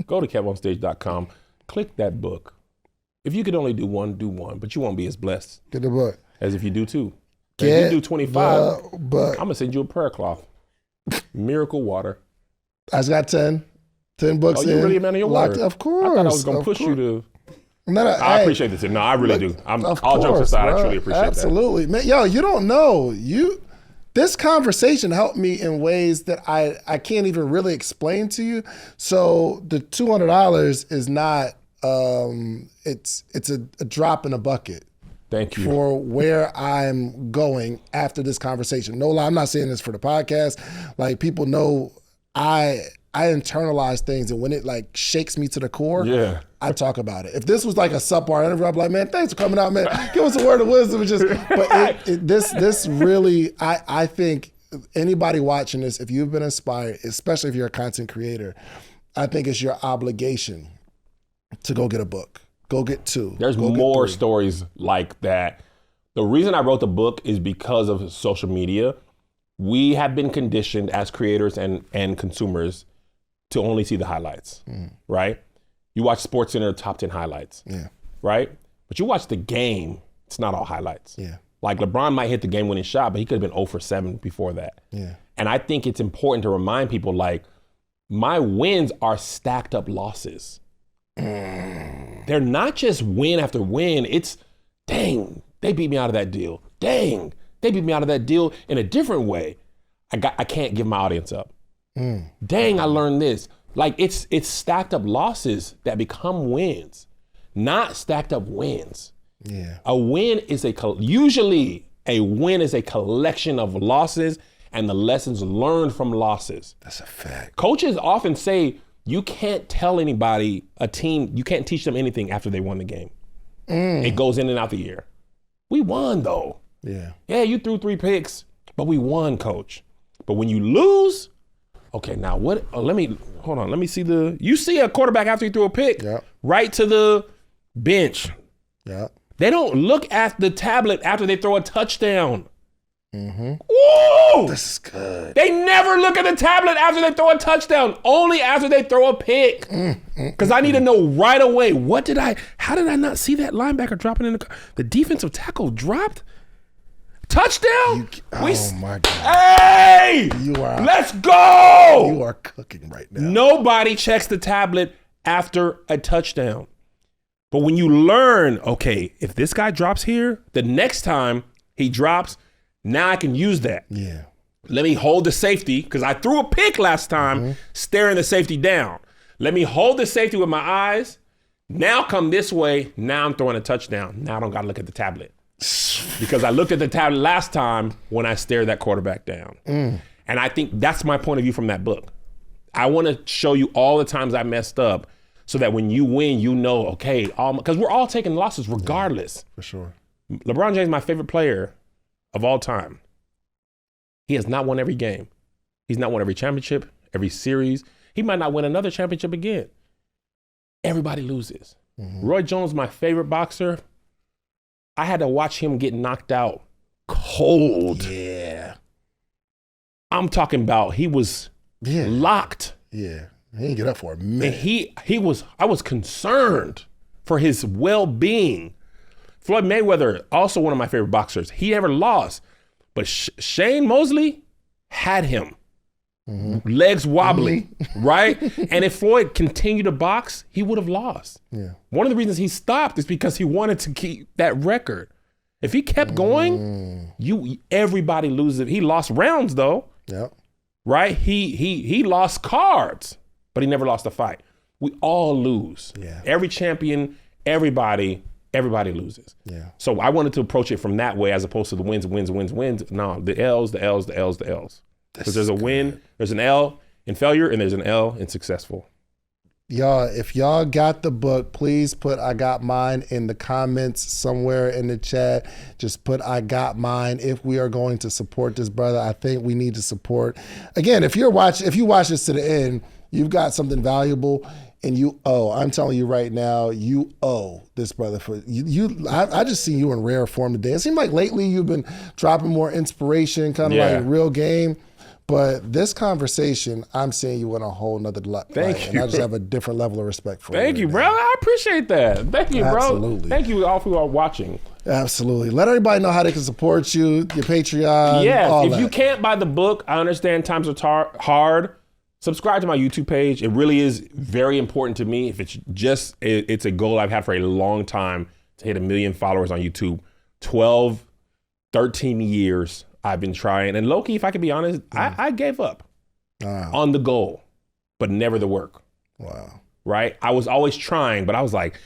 go to KevonStage.com, click that book. If you could only do one, but you won't be as blessed Get the book. as if you do 2. Get if you do 25, the book. I'm going to send you a prayer cloth. Miracle water. I just got 10. 10 books Oh, in. you really a man of your Locked- word. Of course. I thought I was going to push you to. I appreciate this. No, I really do. All jokes aside, I truly appreciate Absolutely. Man, yo, you don't know. This conversation helped me in ways that I can't even really explain to you. So the $200 is not it's a drop in a bucket. Thank you. For where I'm going after this conversation. No lie, I'm not saying this for the podcast. Like, people know I internalize things, and when it like shakes me to the core, Yeah. I talk about it. If this was like a subpar interview, I'd be like, man, thanks for coming out, man. Give us a word of wisdom. But this really, I think anybody watching this, if you've been inspired, especially if you're a content creator, I think it's your obligation to go get a book. Go get 2. There's more stories like that. The reason I wrote the book is because of social media. We have been conditioned as creators and consumers to only see the highlights, right? You watch SportsCenter top 10 highlights, right? But you watch the game, it's not all highlights. Yeah. Like LeBron might hit the game-winning shot, but he could have been 0 for 7 before that. Yeah. And I think it's important to remind people, like, my wins are stacked up losses. They're not just win after win. It's, dang, they beat me out of that deal. Dang, they beat me out of that deal in a different way. I can't give my audience up. Dang, I learned this. Like, it's stacked up losses that become wins, not stacked up wins. Yeah. A win is usually a win is a collection of losses and the lessons learned from losses. That's a fact. Coaches often say, you can't tell anybody, a team, you can't teach them anything after they won the game. It goes in and out the year. We won though. Yeah. Yeah, you threw 3 picks, but we won, coach. But when you lose, okay, now what, let me see you see a quarterback after he threw a pick, right to the bench. Yeah. They don't look at the tablet after they throw a touchdown. Mm-hmm. Woo! This is good. They never look at the tablet after they throw a touchdown, only after they throw a pick. Because I need to know right away, how did I not see that linebacker dropping in the defensive tackle dropped? Touchdown? My God. Hey! Let's go! You are cooking right now. Nobody checks the tablet after a touchdown. But when you learn, okay, if this guy drops here, the next time he drops, now I can use that. Yeah. Let me hold the safety, because I threw a pick last time, staring the safety down. Let me hold the safety with my eyes. Now come this way. Now I'm throwing a touchdown. Now I don't got to look at the tablet. Because I looked at the tablet last time when I stared that quarterback down. And I think that's my point of view from that book. I want to show you all the times I messed up so that when you win, you know, okay, because we're all taking losses regardless. For sure. LeBron James is my favorite player of all time. He has not won every game. He's not won every championship, every series. He might not win another championship again. Everybody loses. Roy Jones, my favorite boxer. I had to watch him get knocked out cold. Yeah. I'm talking about he was locked. Yeah. He didn't get up for a minute. And I was concerned for his well-being. Floyd Mayweather, also one of my favorite boxers. He never lost. But Shane Mosley had him. Legs wobbly, right? And if Floyd continued to box, he would have lost. Yeah. One of the reasons he stopped is because he wanted to keep that record. If he kept going, everybody loses. He lost rounds though. Yep. Right? He lost cards, but he never lost a fight. We all lose. Yeah. Every champion, everybody everybody loses. Yeah. So I wanted to approach it from that way as opposed to the wins. No, the L's. Because there's a win, there's an L in failure, and there's an L in successful. Y'all, if y'all got the book, please put I got mine in the comments somewhere in the chat. Just put I got mine. If we are going to support this brother, I think we need to support. Again, if you watch this to the end, you've got something valuable, and I'm telling you right now, you owe this brother for I just seen you in rare form today. It seemed like lately you've been dropping more inspiration, kind of like real game. But this conversation, I'm seeing you in a whole nother level. Thank you. And I just have a different level of respect for you. Thank you, bro. I appreciate that. Thank you, bro. Absolutely. Thank you all who are watching. Absolutely. Let everybody know how they can support you, your Patreon. Yeah, if you can't buy the book, I understand times are hard. Subscribe to my YouTube page. It really is very important to me. If it's a goal I've had for a long time to hit 1 million followers on YouTube. 12, 13 years. I've been trying, and low-key, if I can be honest, I gave up on the goal, but never the work. Wow. Right? I was always trying, but I was like,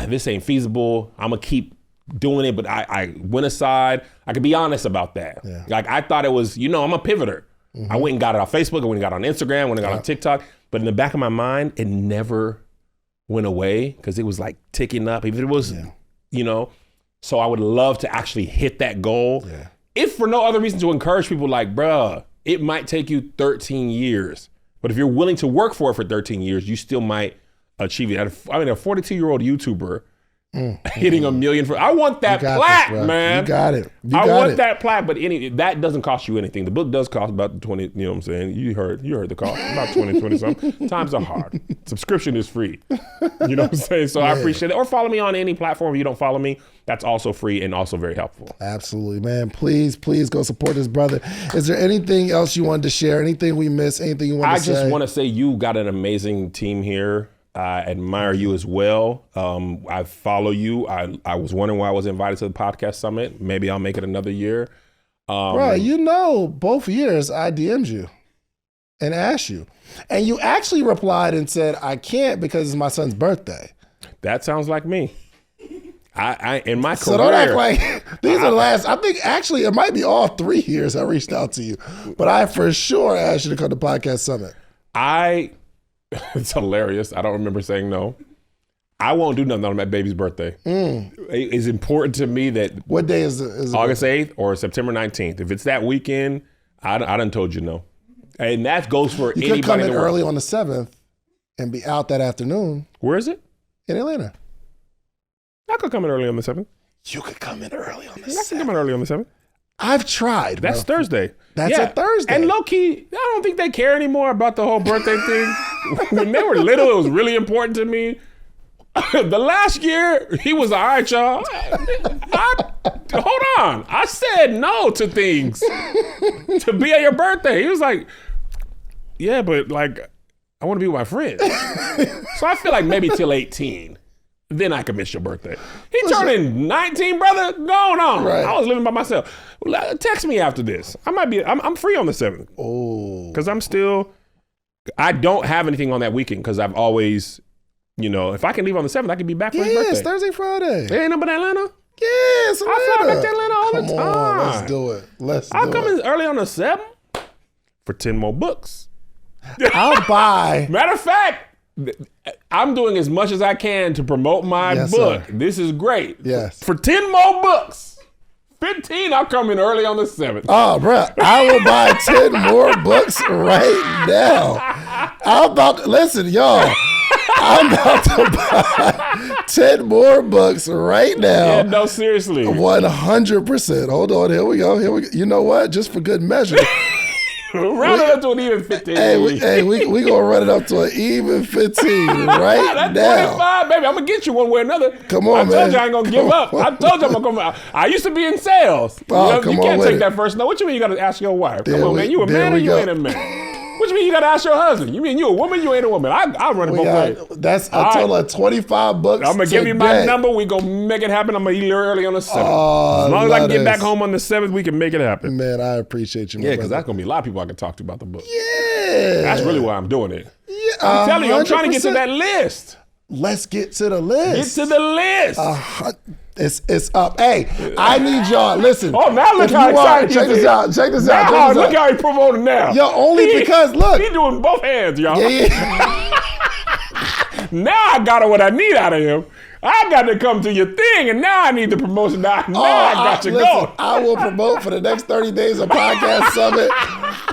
this ain't feasible. I'm gonna keep doing it, but I went aside. I can be honest about that. Yeah. Like I thought it was, I'm a pivoter. I went and got it on Facebook, I went and got it on Instagram, went and got it on TikTok, but in the back of my mind, it never went away because it was like ticking up. If it was, so I would love to actually hit that goal. Yeah. If for no other reason to encourage people like, bruh, it might take you 13 years, but if you're willing to work for it for 13 years, you still might achieve it. I mean, a 42-year-old YouTuber hitting 1 million. I want that plaque, man. You got it. I want that plaque, but that doesn't cost you anything. The book does cost about 20, you know what I'm saying? You heard the cost, about 20 something. Times are hard. Subscription is free. You know what I'm saying? So I appreciate it. Or follow me on any platform. If you don't follow me, that's also free and also very helpful. Absolutely, man. Please go support this brother. Is there anything else you wanted to share? Anything we missed? Anything you want to say? I just want to say you got an amazing team here. I admire you as well. I follow you. I was wondering why I was invited to the podcast summit. Maybe I'll make it another year. Right, both years I DM'd you and asked you. And you actually replied and said, I can't because it's my son's birthday. That sounds like me. I in my career. So don't act like these are the last. I think actually it might be all 3 years I reached out to you. But I for sure asked you to come to Podcast Summit. It's hilarious. I don't remember saying no. I won't do nothing on my baby's birthday. It's important to me that. What day is it? August 8th or September 19th. If it's that weekend, I done told you no. And that goes for anybody. You could come in early on the 7th and be out that afternoon. Where is it? In Atlanta. I could come in early on the 7th. You could come in early on the 7th. I can come in early on the 7th. I've tried. That's Thursday. That's a Thursday. And low key, I don't think they care anymore about the whole birthday thing. When they were little, it was really important to me. The last year, he was all right, y'all. Hold on. I said no to things to be at your birthday. He was like, yeah, but like, I want to be with my friends. So I feel like maybe till 18. Then I can miss your birthday. He turning 19, brother. Going on. Right. I was living by myself. Text me after this. I'm free on the 7th. Oh. Because I don't have anything on that weekend because I've always, if I can leave on the 7th, I can be back for his birthday. Yes, Thursday, Friday. It ain't nothing but Atlanta? Yes, Atlanta. I fly back to Atlanta all the time. Let's do it. I'll come in early on the 7th for 10 more books. I'll buy. Matter of fact, I'm doing as much as I can to promote my book. Sir. This is great. Yes. For 10 more books, 15, I'll come in early on the 7th. Oh, bro, I will buy 10 more books right now. Listen, y'all. I'm about to buy 10 more books right now. Yeah, no, seriously. 100%. Hold on. Here we go. You know what? Just for good measure. Round it up to an even 15. Hey, we gonna run it up to an even 15 right That's now. 25, baby. I'm gonna get you one way or another. Come on, man. I told you I ain't gonna give up. I told you I'm gonna come. I used to be in sales. You can't take that first no. What you mean you gotta ask your wife? Come on, man. You a man or you ain't a man? What you mean you gotta ask your husband? You mean you a woman? You ain't a woman? I'll run it both ways. That's a total of 25 books. I'm gonna give you my number. We gonna make it happen. I'm gonna eat early on the 7th. As long as I can get back home on the 7th, we can make it happen. Man, I appreciate you. Yeah, because that's gonna be a lot of people I can talk to about the book. Yeah, that's really why I'm doing it. Yeah, I'm telling you, I'm trying to get to that list. Let's get to the list. Get to the list. It's up. Hey, I need y'all. Listen. Oh, now look how excited check this out. Check this out. Now, look how he's promoting now. Yo, only because look. He's doing both hands, y'all. Yeah. Now I got what I need out of him. I got to come to your thing, and now I need the promotion. Now I got you going. I will promote for the next 30 days of Podcast Summit.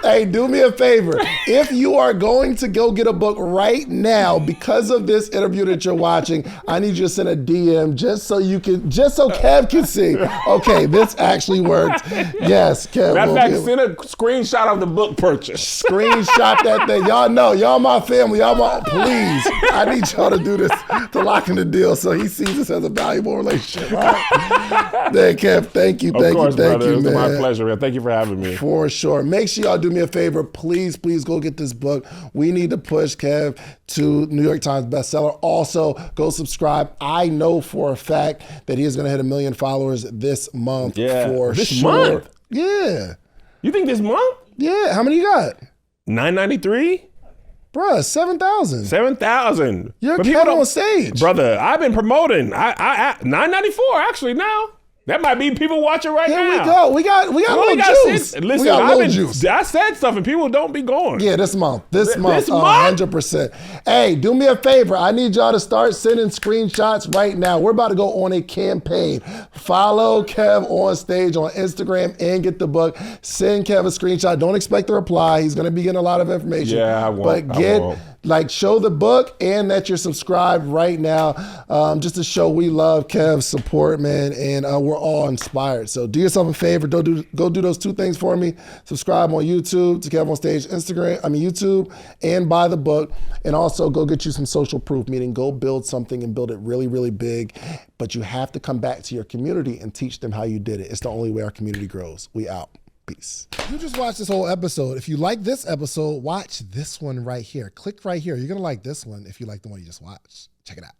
Hey, do me a favor. If you are going to go get a book right now because of this interview that you're watching, I need you to send a DM just so Kev can see. Okay, this actually works. Yes, Kev. Matter of fact, send a screenshot of the book purchase. Screenshot that thing. Y'all know, y'all my family. Please, I need y'all to do this to lock in the deal so he sees this as a valuable relationship. All right? Then, Kev, thank you, thank you, man. It's my pleasure, man. Thank you for having me. For sure. Make sure y'all do me a favor. Please go get this book. We need to push Kev to New York Times bestseller. Also, go subscribe. I know for a fact that he is going to hit 1 million followers this month. Yeah. For this sure. month? Yeah. You think this month? Yeah. How many you got? 993? Bruh, 7,000. 7,000. You're KevonStage. Brother, I've been promoting. I 994 actually now. That might be people watching right now. Here we go. We got little juice. Listen, we got little juice. I said stuff and people don't be going. Yeah, this month. This month, 100%. Hey, do me a favor. I need y'all to start sending screenshots right now. We're about to go on a campaign. Follow KevonStage on Instagram and get the book. Send Kev a screenshot. Don't expect a reply. He's going to be getting a lot of information. Yeah, I won't. But show the book and that you're subscribed right now, just to show we love Kev's support, man, and we're all inspired. So do yourself a favor, go do those two things for me. Subscribe on YouTube to KevonStage YouTube, and buy the book, and also go get you some social proof, meaning go build something and build it really, really big. But you have to come back to your community and teach them how you did it. It's the only way our community grows. We out. Peace. You just watched this whole episode. If you like this episode, watch this one right here. Click right here. You're going to like this one if you like the one you just watched. Check it out.